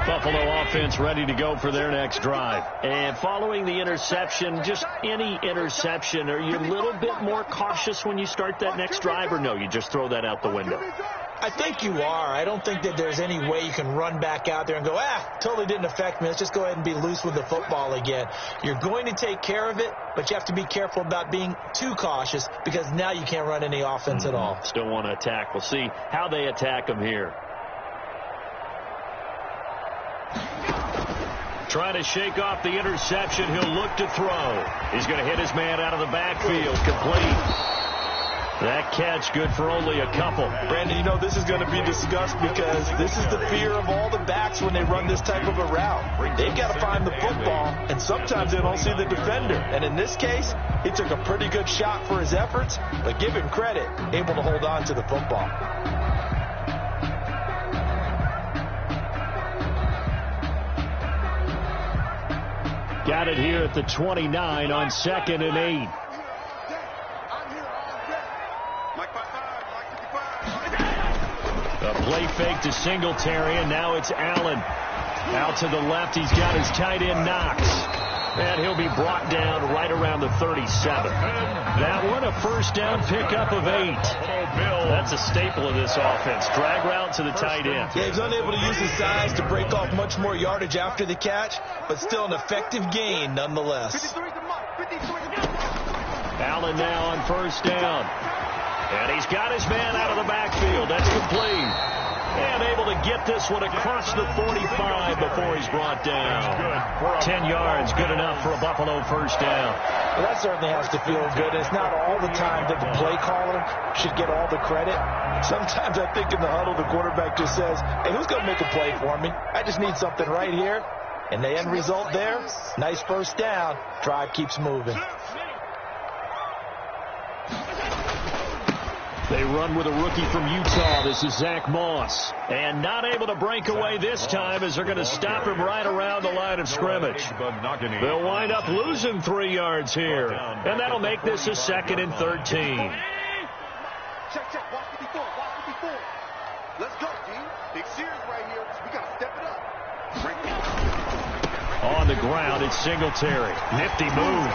Buffalo offense ready to go for their next drive. And following the interception, just any interception, are you a little bit more cautious when you start that next drive, or no, you just throw that out the window? I think you are. I don't think that there's any way you can run back out there and go, totally didn't affect me. Let's just go ahead and be loose with the football again. You're going to take care of it, but you have to be careful about being too cautious because now you can't run any offense at all. Still want to attack. We'll see how they attack them here. Trying to shake off the interception. He'll look to throw. He's going to hit his man out of the backfield. Complete. That catch good for only a couple. Brandon, you know this is going to be discussed because this is the fear of all the backs when they run this type of a route. They've got to find the football, and sometimes they don't see the defender. And in this case, he took a pretty good shot for his efforts, but give him credit, able to hold on to the football. Got it here at the 29 on 2nd and 8. A play fake to Singletary, and now it's Allen. Out to the left, he's got his tight end Knox. And he'll be brought down right around the 37. That one, a first down pickup of 8. That's a staple of this offense. Drag route to the tight end. Yeah, he's unable to use his size to break off much more yardage after the catch, but still an effective gain nonetheless. Allen now on first down. And he's got his man out of the backfield. That's complete. And able to get this one across the 45 before he's brought down. 10 yards, good enough for a Buffalo first down. Well, that certainly has to feel good. It's not all the time that the play caller should get all the credit. Sometimes I think in the huddle, the quarterback just says, hey, who's going to make a play for me? I just need something right here. And the end result there, nice first down. Drive keeps moving. They run with a rookie from Utah. This is Zach Moss. And not able to break away this time as they're going to stop him right around the line of scrimmage. They'll wind up losing 3 yards here. And that'll make this a 2nd and 13. Check. Watch 54. Let's go, team. Big series right here. We got to step it up. On the ground, it's Singletary. Nifty move.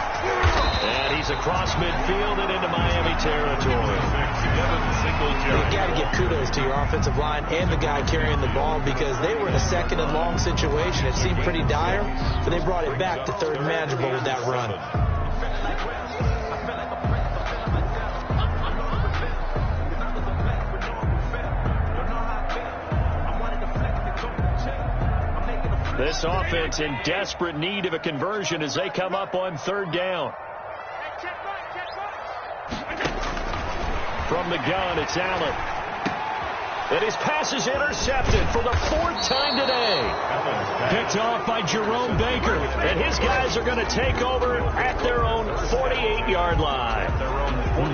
And he's across midfield and into Miami territory. You've got to give kudos to your offensive line and the guy carrying the ball because they were in a 2nd and long situation. It seemed pretty dire, but they brought it back to 3rd and manageable with that run. This offense in desperate need of a conversion as they come up on 3rd down. From the gun, it's Allen. And his pass is intercepted for the 4th time today. Picked off by Jerome Baker. And his guys are going to take over at their own 48-yard line.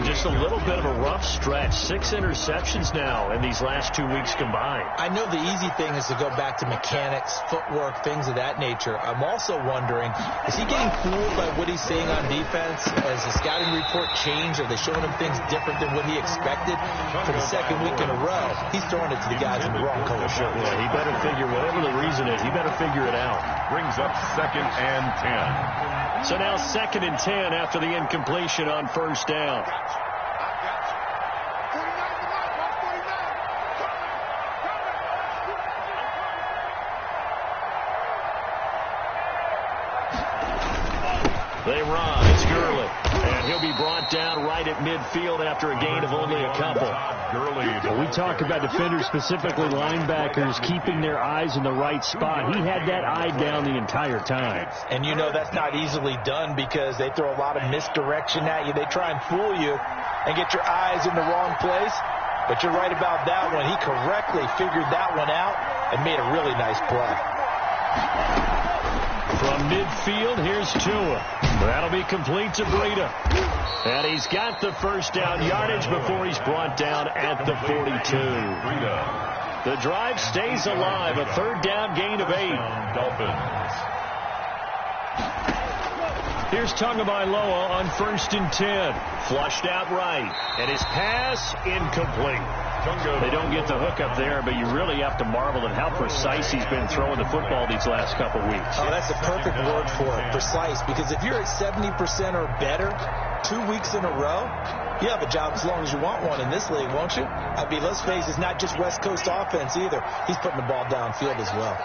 Just a little bit of a rough stretch. 6 interceptions now in these last 2 weeks combined. I know the easy thing is to go back to mechanics, footwork, things of that nature. I'm also wondering, is he getting fooled by what he's seeing on defense? Has the scouting report changed? Are they showing him things different than what he expected? For the 2nd week in a row, he's throwing it to the guys in the wrong color shirts. Yeah, he better figure, whatever the reason is, he better figure it out. Brings up 2nd and 10. So now 2nd and 10 after the incompletion on first down. They run. It's Gurley. And he'll be brought down right at midfield after a gain of only a couple. Gurley. We talk about defenders, specifically linebackers, keeping their eyes in the right spot. He had that eye down the entire time. And you know that's not easily done because they throw a lot of misdirection at you. They try and fool you and get your eyes in the wrong place. But you're right about that one. He correctly figured that one out and made a really nice play. From midfield, here's Tua. That'll be complete to Breida. And he's got the first down yardage before he's brought down at the 42. The drive stays alive. A third down gain of 8. Dolphins. Here's Tagovailoa on 1st and 10. Flushed out right. And his pass incomplete. They don't get the hook up there, but you really have to marvel at how precise he's been throwing the football these last couple weeks. Oh, that's a perfect word for it, precise, because if you're at 70% or better 2 weeks in a row, you have a job as long as you want one in this league, won't you? I mean, let's face it, it's not just West Coast offense either. He's putting the ball downfield as well.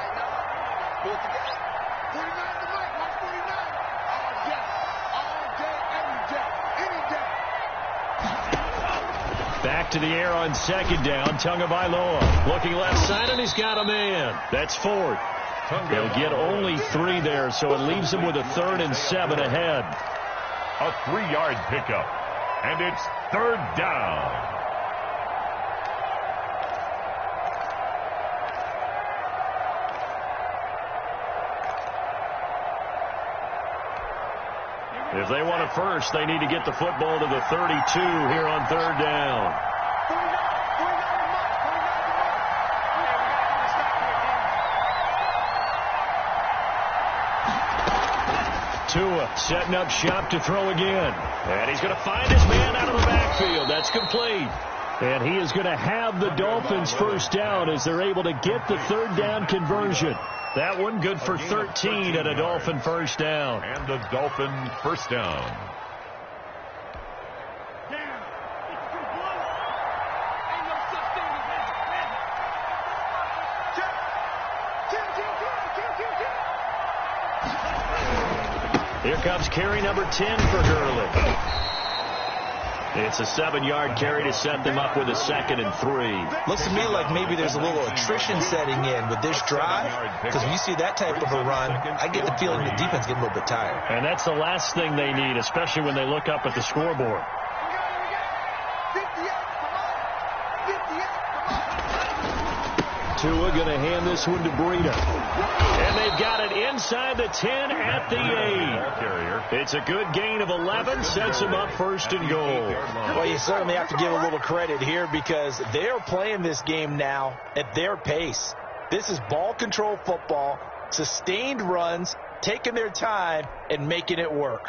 Back to the air on 2nd down. Tagovailoa looking left side, and he's got a man. That's 4th. They'll get only 3 there, so it leaves him with a 3rd and 7 ahead. A 3-yard pickup, and it's 3rd down. If they want a first, they need to get the football to the 32 here on 3rd down. Tua setting up shop to throw again. And he's going to find his man out of the backfield. That's complete. And he is going to have the Dolphins first down as they're able to get the 3rd down conversion. That one good for 13 and a Dolphin first down. And a Dolphin first down. Here comes carry number 10 for Gurley. It's a 7-yard carry to set them up with a 2nd and 3. Looks to me like maybe there's a little attrition setting in with this drive, because when you see that type of a run, I get the feeling the defense get a little bit tired. And that's the last thing they need, especially when they look up at the scoreboard. Tua going to hand this one to Breida. And they've got it inside the 10 at the 8. It's a good gain of 11, sets them up 1st and goal. Well, you certainly have to give a little credit here because they are playing this game now at their pace. This is ball control football, sustained runs, taking their time, and making it work.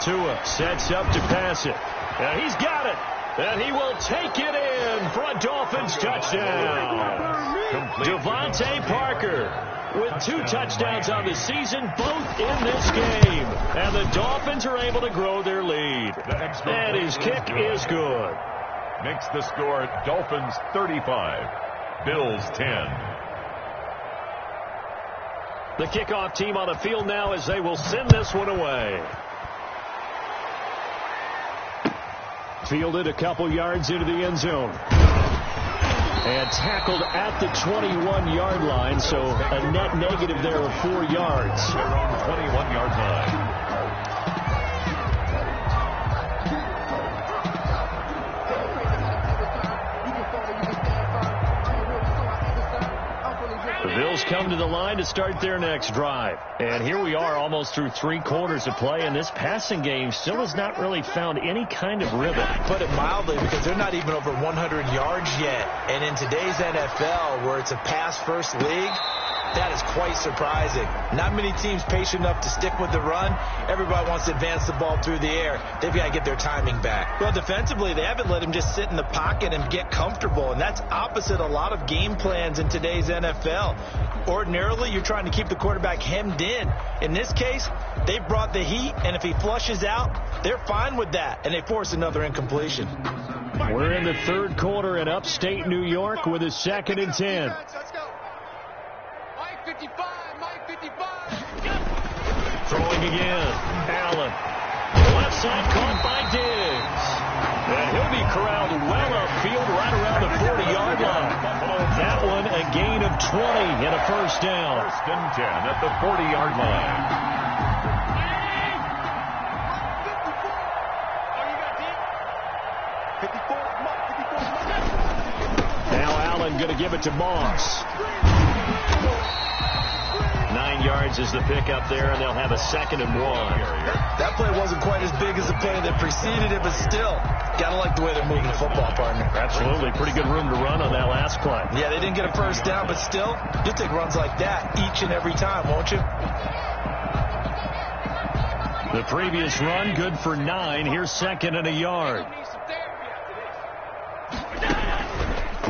Tua sets up to pass it. And he's got it. And he will take it in for a Dolphins touchdown. Devontae Parker with 2 touchdowns on the season, both in this game. And the Dolphins are able to grow their lead. And his kick is good. Makes the score Dolphins 35, Bills 10. The kickoff team on the field now as they will send this one away. Fielded a couple yards into the end zone. And tackled at the 21-yard line, so a net negative there of 4 yards. They're on the 21-yard line. The Bills come to the line to start their next drive. And here we are almost through 3 quarters of play, and this passing game still has not really found any kind of rhythm. Put it mildly, because they're not even over 100 yards yet. And in today's NFL, where it's a pass-first league, that is quite surprising. Not many teams patient enough to stick with the run. Everybody wants to advance the ball through the air. They've got to get their timing back. Well, defensively, they haven't let him just sit in the pocket and get comfortable, and that's opposite a lot of game plans in today's NFL. Ordinarily, you're trying to keep the quarterback hemmed in. In this case, they brought the heat, and if he flushes out, they're fine with that, and they force another incompletion. We're in the 3rd quarter in upstate New York with a 2nd and 10. Throwing again. Allen. Left side caught by Diggs. And he'll be corralled well upfield right around the 40-yard line. That one a gain of 20 and a first down. 1st and 10 at the 40-yard line. Now Allen going to give it to Moss. 9 yards is the pickup there, and they'll have a 2nd and 1. That play wasn't quite as big as the play that preceded it, but still, gotta like the way they're moving the football, partner. Absolutely. Pretty good room to run on that last play. Yeah, they didn't get a first down, but still, you'll take runs like that each and every time, won't you? The previous run, good for 9. Here's 2nd and a yard.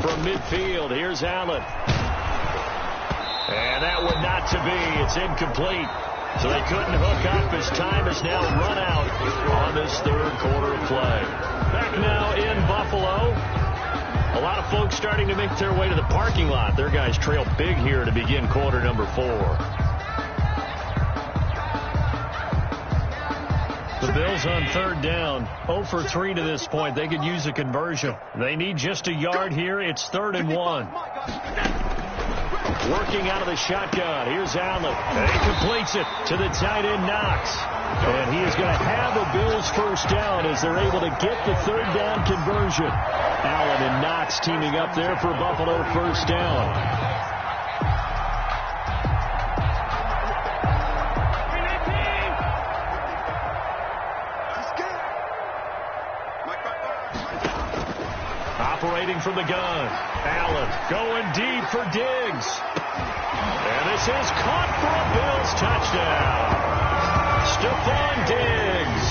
From midfield, here's Allen. And that one not to be. It's incomplete. So they couldn't hook up as time has now run out on this 3rd quarter of play. Back now in Buffalo. A lot of folks starting to make their way to the parking lot. Their guys trail big here to begin quarter number 4. The Bills on 3rd down. 0 for 3 to this point. They could use a conversion. They need just a yard here. It's 3rd and 1. Working out of the shotgun. Here's Allen. And he completes it to the tight end, Knox. And he is going to have a Bills first down as they're able to get the 3rd down conversion. Allen and Knox teaming up there for Buffalo first down. Operating from the gun. Allen going deep for Diggs. And this is caught for a Bills touchdown. Stephon Diggs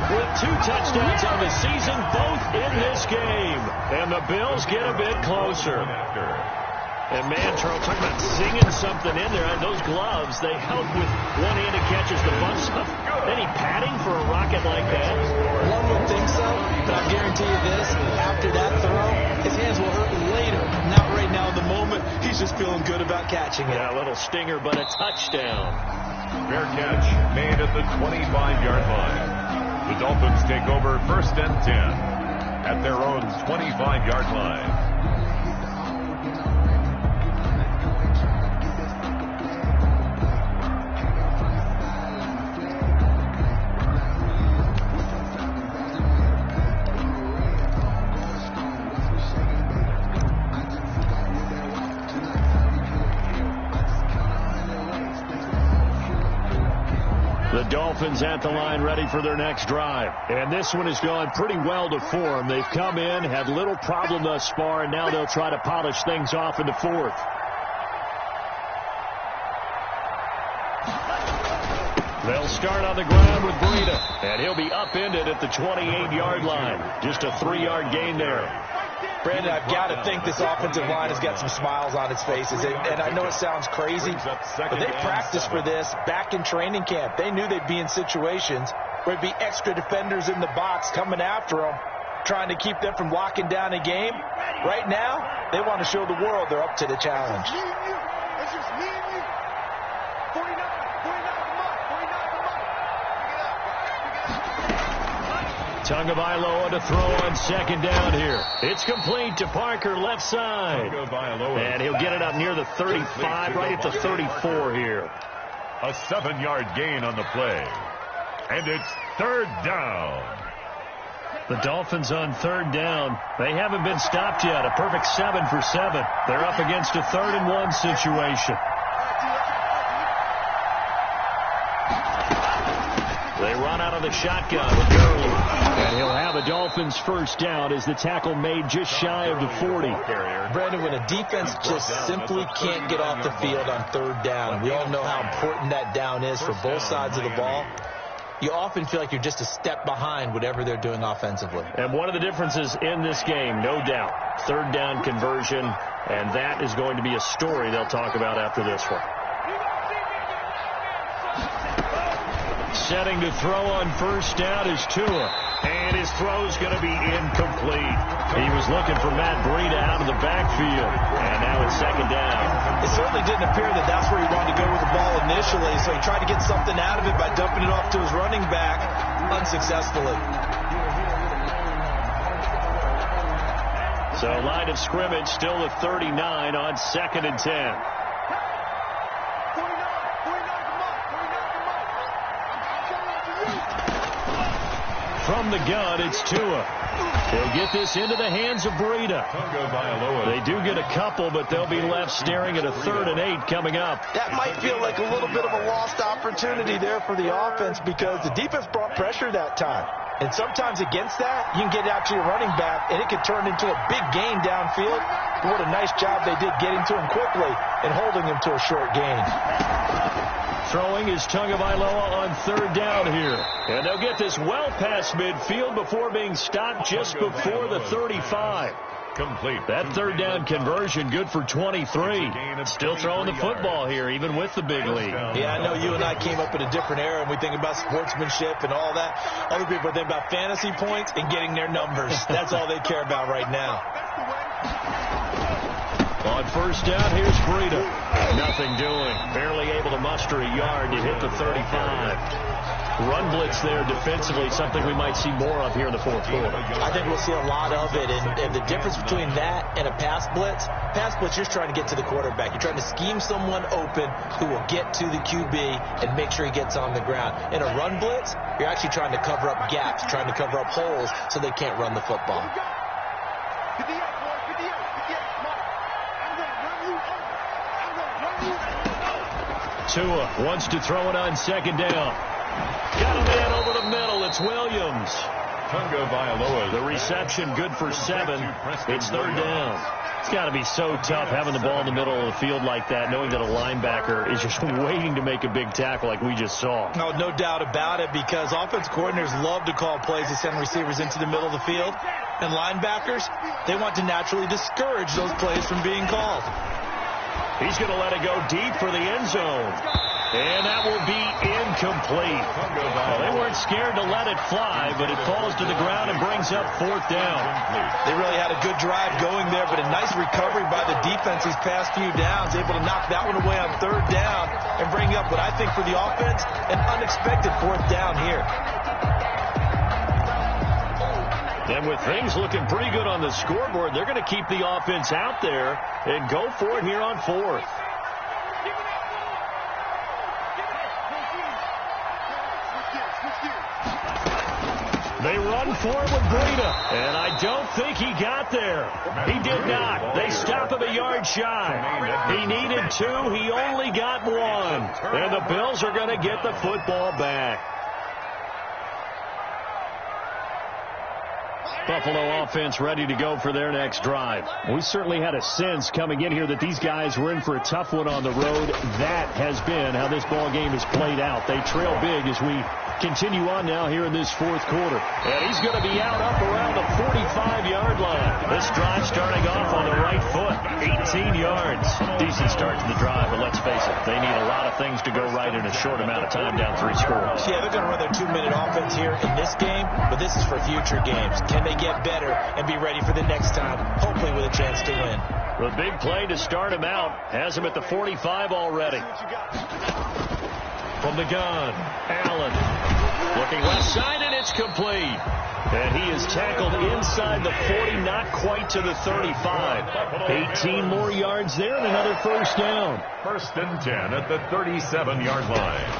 with 2 touchdowns on the season, both in this game. And the Bills get a bit closer. And man, Charles, talking about singing something in there. Those gloves, they help with one-handed catches, the bump stuff. Any padding for a rocket like that? One would think so, but I guarantee you this, after that throw, his hands will hurt later. Not right now in the moment. He's just feeling good about catching it. Yeah, a little stinger, but a touchdown. Fair catch made at the 25-yard line. The Dolphins take over 1st and 10 at their own 25-yard line. The Dolphins at the line ready for their next drive. And this one has gone pretty well to form. They've come in, had little problem thus far, and now they'll try to polish things off in the 4th. They'll start on the ground with Breida, and he'll be upended at the 28-yard line. Just a 3-yard gain there. Brandon, I've got to think this offensive line has got some smiles on its faces. And I know it sounds crazy, but they practiced for this back in training camp. They knew they'd be in situations where there'd be extra defenders in the box coming after them, trying to keep them from locking down a game. Right now, they want to show the world they're up to the challenge. It's just me and you. 49, come on. 49, come on. Tagovailoa to throw on 2nd down here. It's complete to Parker, left side. And he'll get it up near the 35, right at the 34 here. A 7-yard gain on the play. And it's 3rd down. The Dolphins on 3rd down. They haven't been stopped yet. A perfect 7 for 7. They're up against a 3rd and 1 situation. They run out of the shotgun with Gurley. And he'll have a Dolphins first down as the tackle made just shy of the 40. Brandon, when a defense just simply can't get off the field on 3rd down, we all know how important that down is for both sides of the ball. You often feel like you're just a step behind whatever they're doing offensively. And one of the differences in this game, no doubt, 3rd down conversion, and that is going to be a story they'll talk about after this one. Setting to throw on first down is Tua. And his throw's going to be incomplete. He was looking for Matt Breida out of the backfield. And now it's 2nd down. It certainly didn't appear that that's where he wanted to go with the ball initially, so he tried to get something out of it by dumping it off to his running back unsuccessfully. So line of scrimmage still the 39 on 2nd and 10. From the gun, it's Tua. They'll get this into the hands of Breida. They do get a couple, but they'll be left staring at a 3rd and 8 coming up. That might feel like a little bit of a lost opportunity there for the offense because the defense brought pressure that time. And sometimes against that, you can get out to your running back, and it could turn into a big gain downfield. But what a nice job they did getting to him quickly and holding him to a short gain. Throwing is Tagovailoa on 3rd down here. And they'll get this well past midfield before being stopped just before the 35. Complete. That 3rd down conversion good for 23. Still throwing the football here, even with the big lead. Yeah, I know you and I came up in a different era, and we think about sportsmanship and all that. Other people think about fantasy points and getting their numbers. That's all they care about right now. On 1st down, here's Breida. Nothing doing. Barely able to muster a yard to hit the 35. Run blitz there defensively, something we might see more of here in the 4th quarter. I think we'll see a lot of it, and the difference between that and a pass blitz, you're trying to get to the quarterback. You're trying to scheme someone open who will get to the QB and make sure he gets on the ground. In a run blitz, you're actually trying to cover up gaps, trying to cover up holes so they can't run the football. Tua wants to throw it on 2nd down. Got a man over the middle. It's Williams. The reception good for 7. It's 3rd down. It's got to be so tough having the ball in the middle of the field like that, knowing that a linebacker is just waiting to make a big tackle like we just saw. No doubt about it, because offense coordinators love to call plays to send receivers into the middle of the field. And linebackers, they want to naturally discourage those plays from being called. He's going to let it go deep for the end zone. And that will be incomplete. Well, they weren't scared to let it fly, but it falls to the ground and brings up 4th down. They really had a good drive going there, but a nice recovery by the defense these past few downs, able to knock that one away on 3rd down and bring up what I think for the offense, an unexpected 4th down here. And with things looking pretty good on the scoreboard, they're going to keep the offense out there and go for it here on 4th. They run for it with Breida, and I don't think he got there. He did not. They stop him a yard shy. He needed 2. He only got 1. And the Bills are going to get the football back. Buffalo offense ready to go for their next drive. We certainly had a sense coming in here that these guys were in for a tough one on the road. That has been how this ball game has played out. They trail big as we continue on now here in this 4th quarter. And he's going to be out up around the 45-yard line. This drive starting off on the right foot. 18 yards. Decent start to the drive, but let's face it, they need a lot of things to go right in a short amount of time, down 3 scores. Yeah, they're going to run their 2-minute offense here in this game, but this is for future games. Can they get better and be ready for the next time, hopefully with a chance to win? The big play to start him out has him at the 45 already. From the gun, Allen looking left side, and it's complete. And he is tackled inside the 40, not quite to the 35. 18 more yards there and another 1st down. 1st and 10 at the 37-yard line.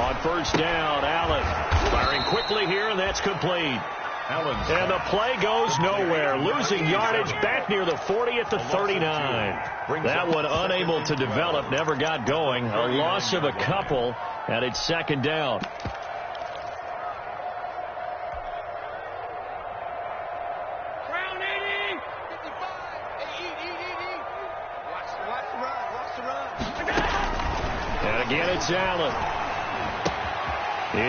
On 1st down, Allen firing quickly here, and that's complete. And the play goes nowhere. Losing yardage back near the 40 at the 39. That one unable to develop, never got going. A loss of a couple, and it's 2nd down. And again, it's Allen.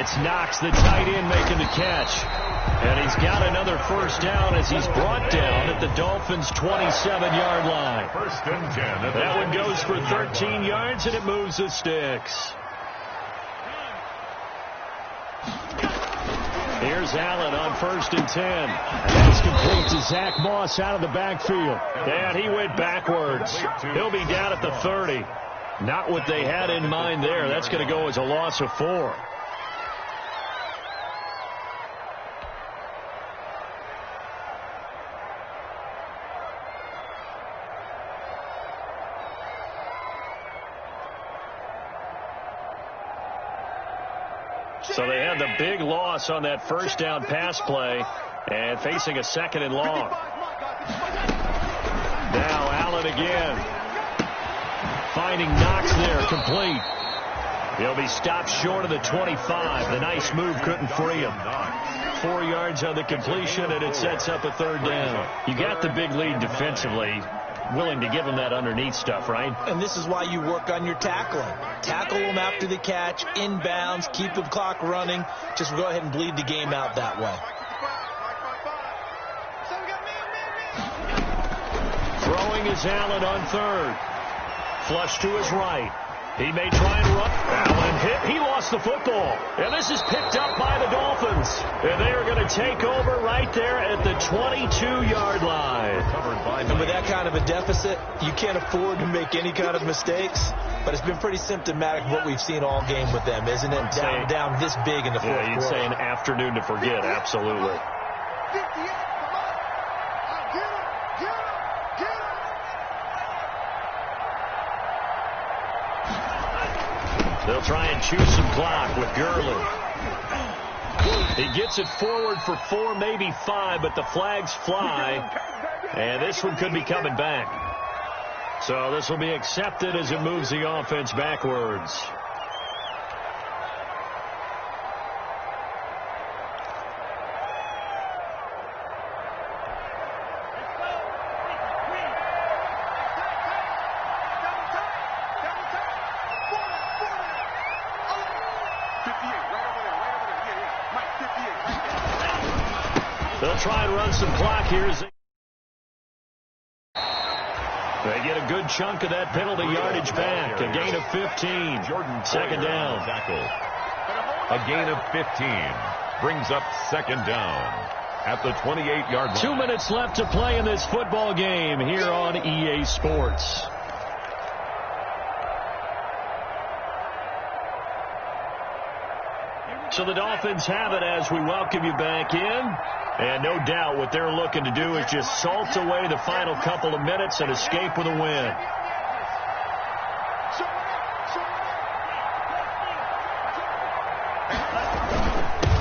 It's Knox, the tight end, making the catch. And he's got another 1st down as he's brought down at the Dolphins' 27-yard line. 1st and 10. That one goes for 13 yards, and it moves the sticks. Here's Allen on 1st and 10. That's complete to Zach Moss out of the backfield. And he went backwards. He'll be down at the 30. Not what they had in mind there. That's going to go as a loss of 4. So they had the big loss on that first down pass play and facing a 2nd and long. Now Allen again. Finding Knox there, complete. He'll be stopped short of the 25. The nice move couldn't free him. 4 yards on the completion, and it sets up a 3rd down. You got the big lead defensively. Willing to give him that underneath stuff, right? And this is why you work on your tackling. Tackle them after the catch, inbounds, keep the clock running. Just go ahead and bleed the game out that way. Throwing is Allen on 3rd. Flush to his right. He may try and run. Allen hit. He lost the football. And this is picked up by the Dolphins. And they are going to take over right there at the 22-yard line. And with that kind of a deficit, you can't afford to make any kind of mistakes. But it's been pretty symptomatic of what we've seen all game with them, isn't it? Down this big in the fourth quarter. You'd say an afternoon to forget. Absolutely. They'll try and choose some clock with Gurley. He gets it forward for 4, maybe 5, but the flags fly. And this one could be coming back. So this will be accepted as it moves the offense backwards. They'll try and run some clock here. They get a good chunk of that penalty yardage back. A gain of 15. 2nd down. A gain of 15 brings up 2nd down at the 28-yard line. 2 minutes left to play in this football game here on EA Sports. So the Dolphins have it as we welcome you back in. And no doubt what they're looking to do is just salt away the final couple of minutes and escape with a win.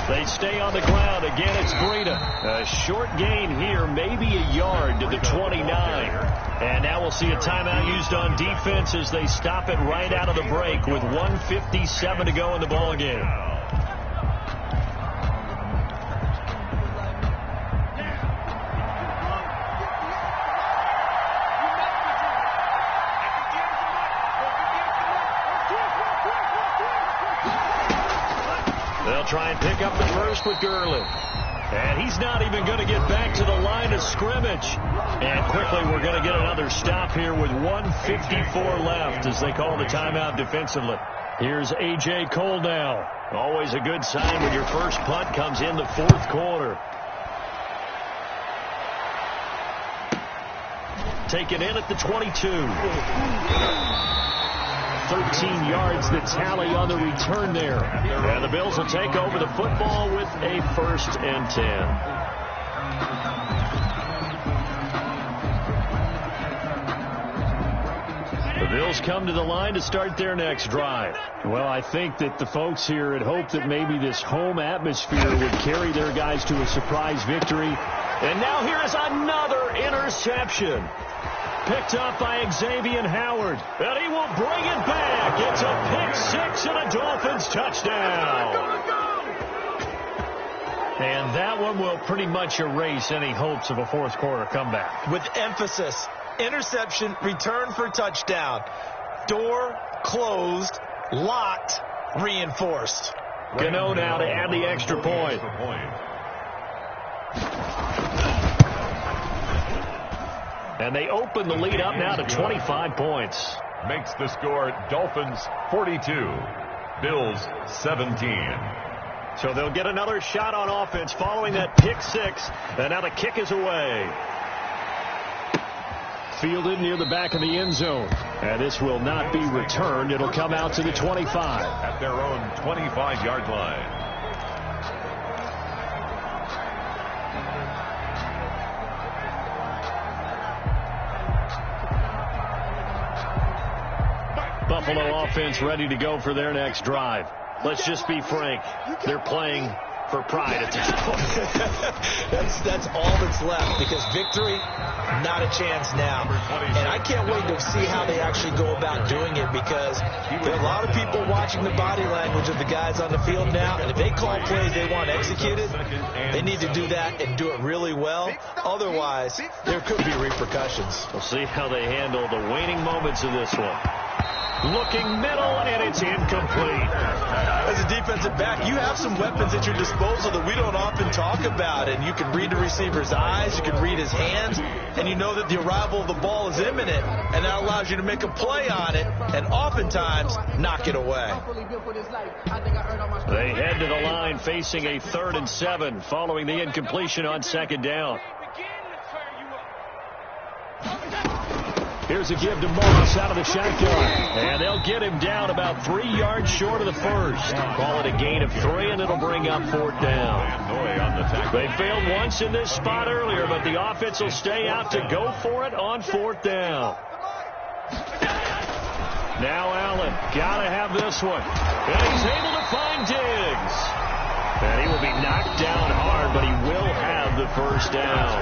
They stay on the ground. Again, it's Breida. A short gain here, maybe a yard to the 29. And now we'll see a timeout used on defense as they stop it right out of the break with 1:57 to go in the ballgame. Try and pick up the first with Gurley. And he's not even going to get back to the line of scrimmage. And quickly we're going to get another stop here with 1:54 left as they call the timeout defensively. Here's A.J. Cole now. Always a good sign when your first punt comes in the 4th quarter. Taken in at the 22. 13 yards the tally on the return there. And the Bills will take over the football with a 1st and 10. The Bills come to the line to start their next drive. Well, I think that the folks here had hoped that maybe this home atmosphere would carry their guys to a surprise victory. And now here is another interception. Picked up by Xavier Howard. And he will bring it back. It's a pick-6 and a Dolphins touchdown. And that one will pretty much erase any hopes of a 4th quarter comeback. With emphasis. Interception, return for touchdown. Door closed, locked, reinforced. Gano now to add the extra point. And they open the lead up now to 25 points. Makes the score Dolphins 42, Bills 17. So they'll get another shot on offense following that pick-6. And now the kick is away. Fielded near the back of the end zone. And this will not be returned. It'll come out to the 25. At their own 25-yard line. Buffalo offense ready to go for their next drive. let's just be frank, they're playing for pride at this point. that's all that's left, because victory, not a chance now. And I can't wait to see how they actually go about doing it, because there are a lot of people watching the body language of the guys on the field now, and if they call plays they want executed, they need to do that and do it really well. Otherwise, there could be repercussions. We'll see how they handle the waning moments of this one. Looking middle, and it's incomplete. As a defensive back, you have some weapons at your disposal that we don't often talk about. And you can read the receiver's eyes, you can read his hands, and you know that the arrival of the ball is imminent. And that allows you to make a play on it, and oftentimes knock it away. They head to the line facing a 3rd and 7 following the incompletion on 2nd down. Here's a give to Moss out of the shotgun. And they'll get him down about 3 yards short of the first. Call it a gain of 3, and it'll bring up 4th down. They failed once in this spot earlier, but the offense will stay out to go for it on 4th down. Now Allen, gotta have this one. And he's able to find Diggs. And he will be knocked down hard, but he will have the first down.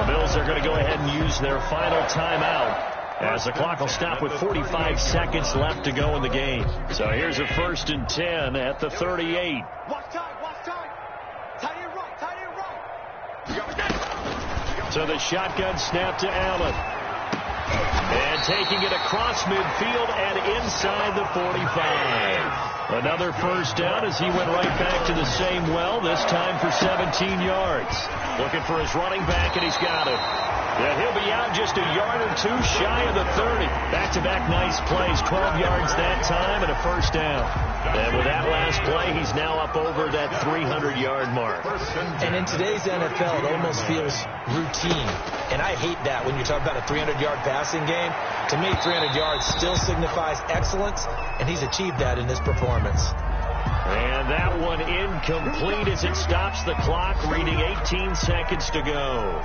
The Bills are going to go ahead and use their final timeout, as the clock will stop with 45 seconds left to go in the game. So here's a 1st and 10 at the 38. Watch time. Tight end right. So the shotgun snap to Allen. And taking it across midfield and inside the 45. Another first down as he went right back to the same well, this time for 17 yards. Looking for his running back, and he's got it. And he'll be out just a yard or 2 shy of the 30. Back-to-back nice plays, 12 yards that time and a first down. And with that last play, he's now up over that 300-yard mark. And in today's NFL, it almost feels routine. And I hate that when you talk about a 300-yard passing game. To me, 300 yards still signifies excellence, and he's achieved that in this performance. And that one incomplete as it stops the clock, reading 18 seconds to go.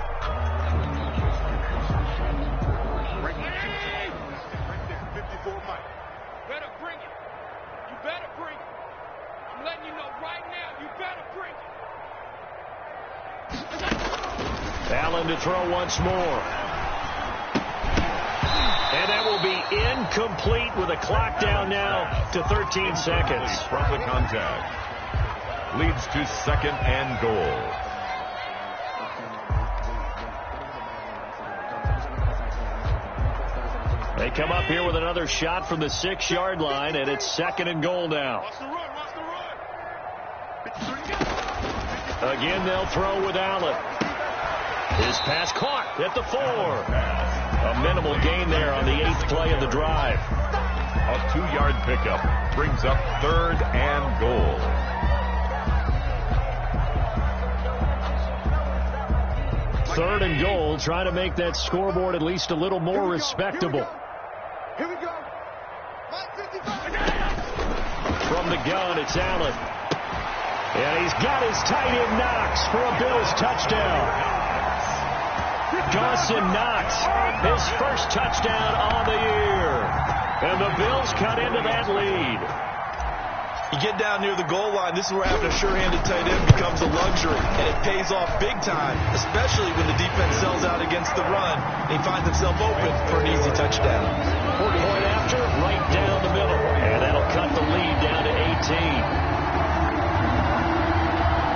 Allen to throw once more. And that will be incomplete with a clock down now to 13 seconds. From the contact. Leads to 2nd and goal. They come up here with another shot from the 6-yard line, and it's 2nd and goal now. Again, they'll throw with Allen. His pass caught at the 4. A minimal gain there on the 8th play of the drive. A 2-yard pickup brings up 3rd and goal. Third and goal, trying to make that scoreboard at least a little more respectable. Here we go. From the gun, it's Allen. And he's got his tight end Knox for a Bills touchdown. Dawson Knox, his first touchdown on the year. And the Bills cut into that lead. You get down near the goal line, this is where having a sure-handed tight end becomes a luxury, and it pays off big time, especially when the defense sells out against the run, and he finds himself open for an easy touchdown. Point after, right down the middle, and that'll cut the lead down to 18.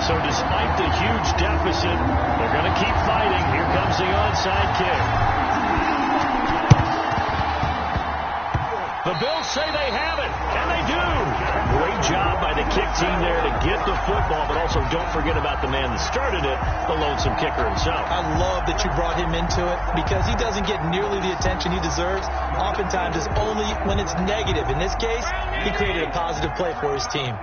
So despite the huge deficit, they're going to keep fighting. Here comes the onside kick. The Bills say they have it, and they do. Great job by the kick team there to get the football, but also don't forget about the man that started it, the lonesome kicker himself. I love that you brought him into it, because he doesn't get nearly the attention he deserves. Oftentimes it's only when it's negative. In this case, he created a positive play for his team.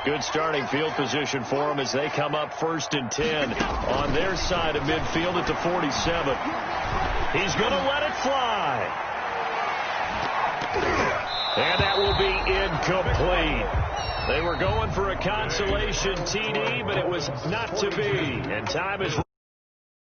Good starting field position for them as they come up 1st and 10 on their side of midfield at the 47. He's going to let it fly. And that will be incomplete. They were going for a consolation TD, but it was not to be. And time is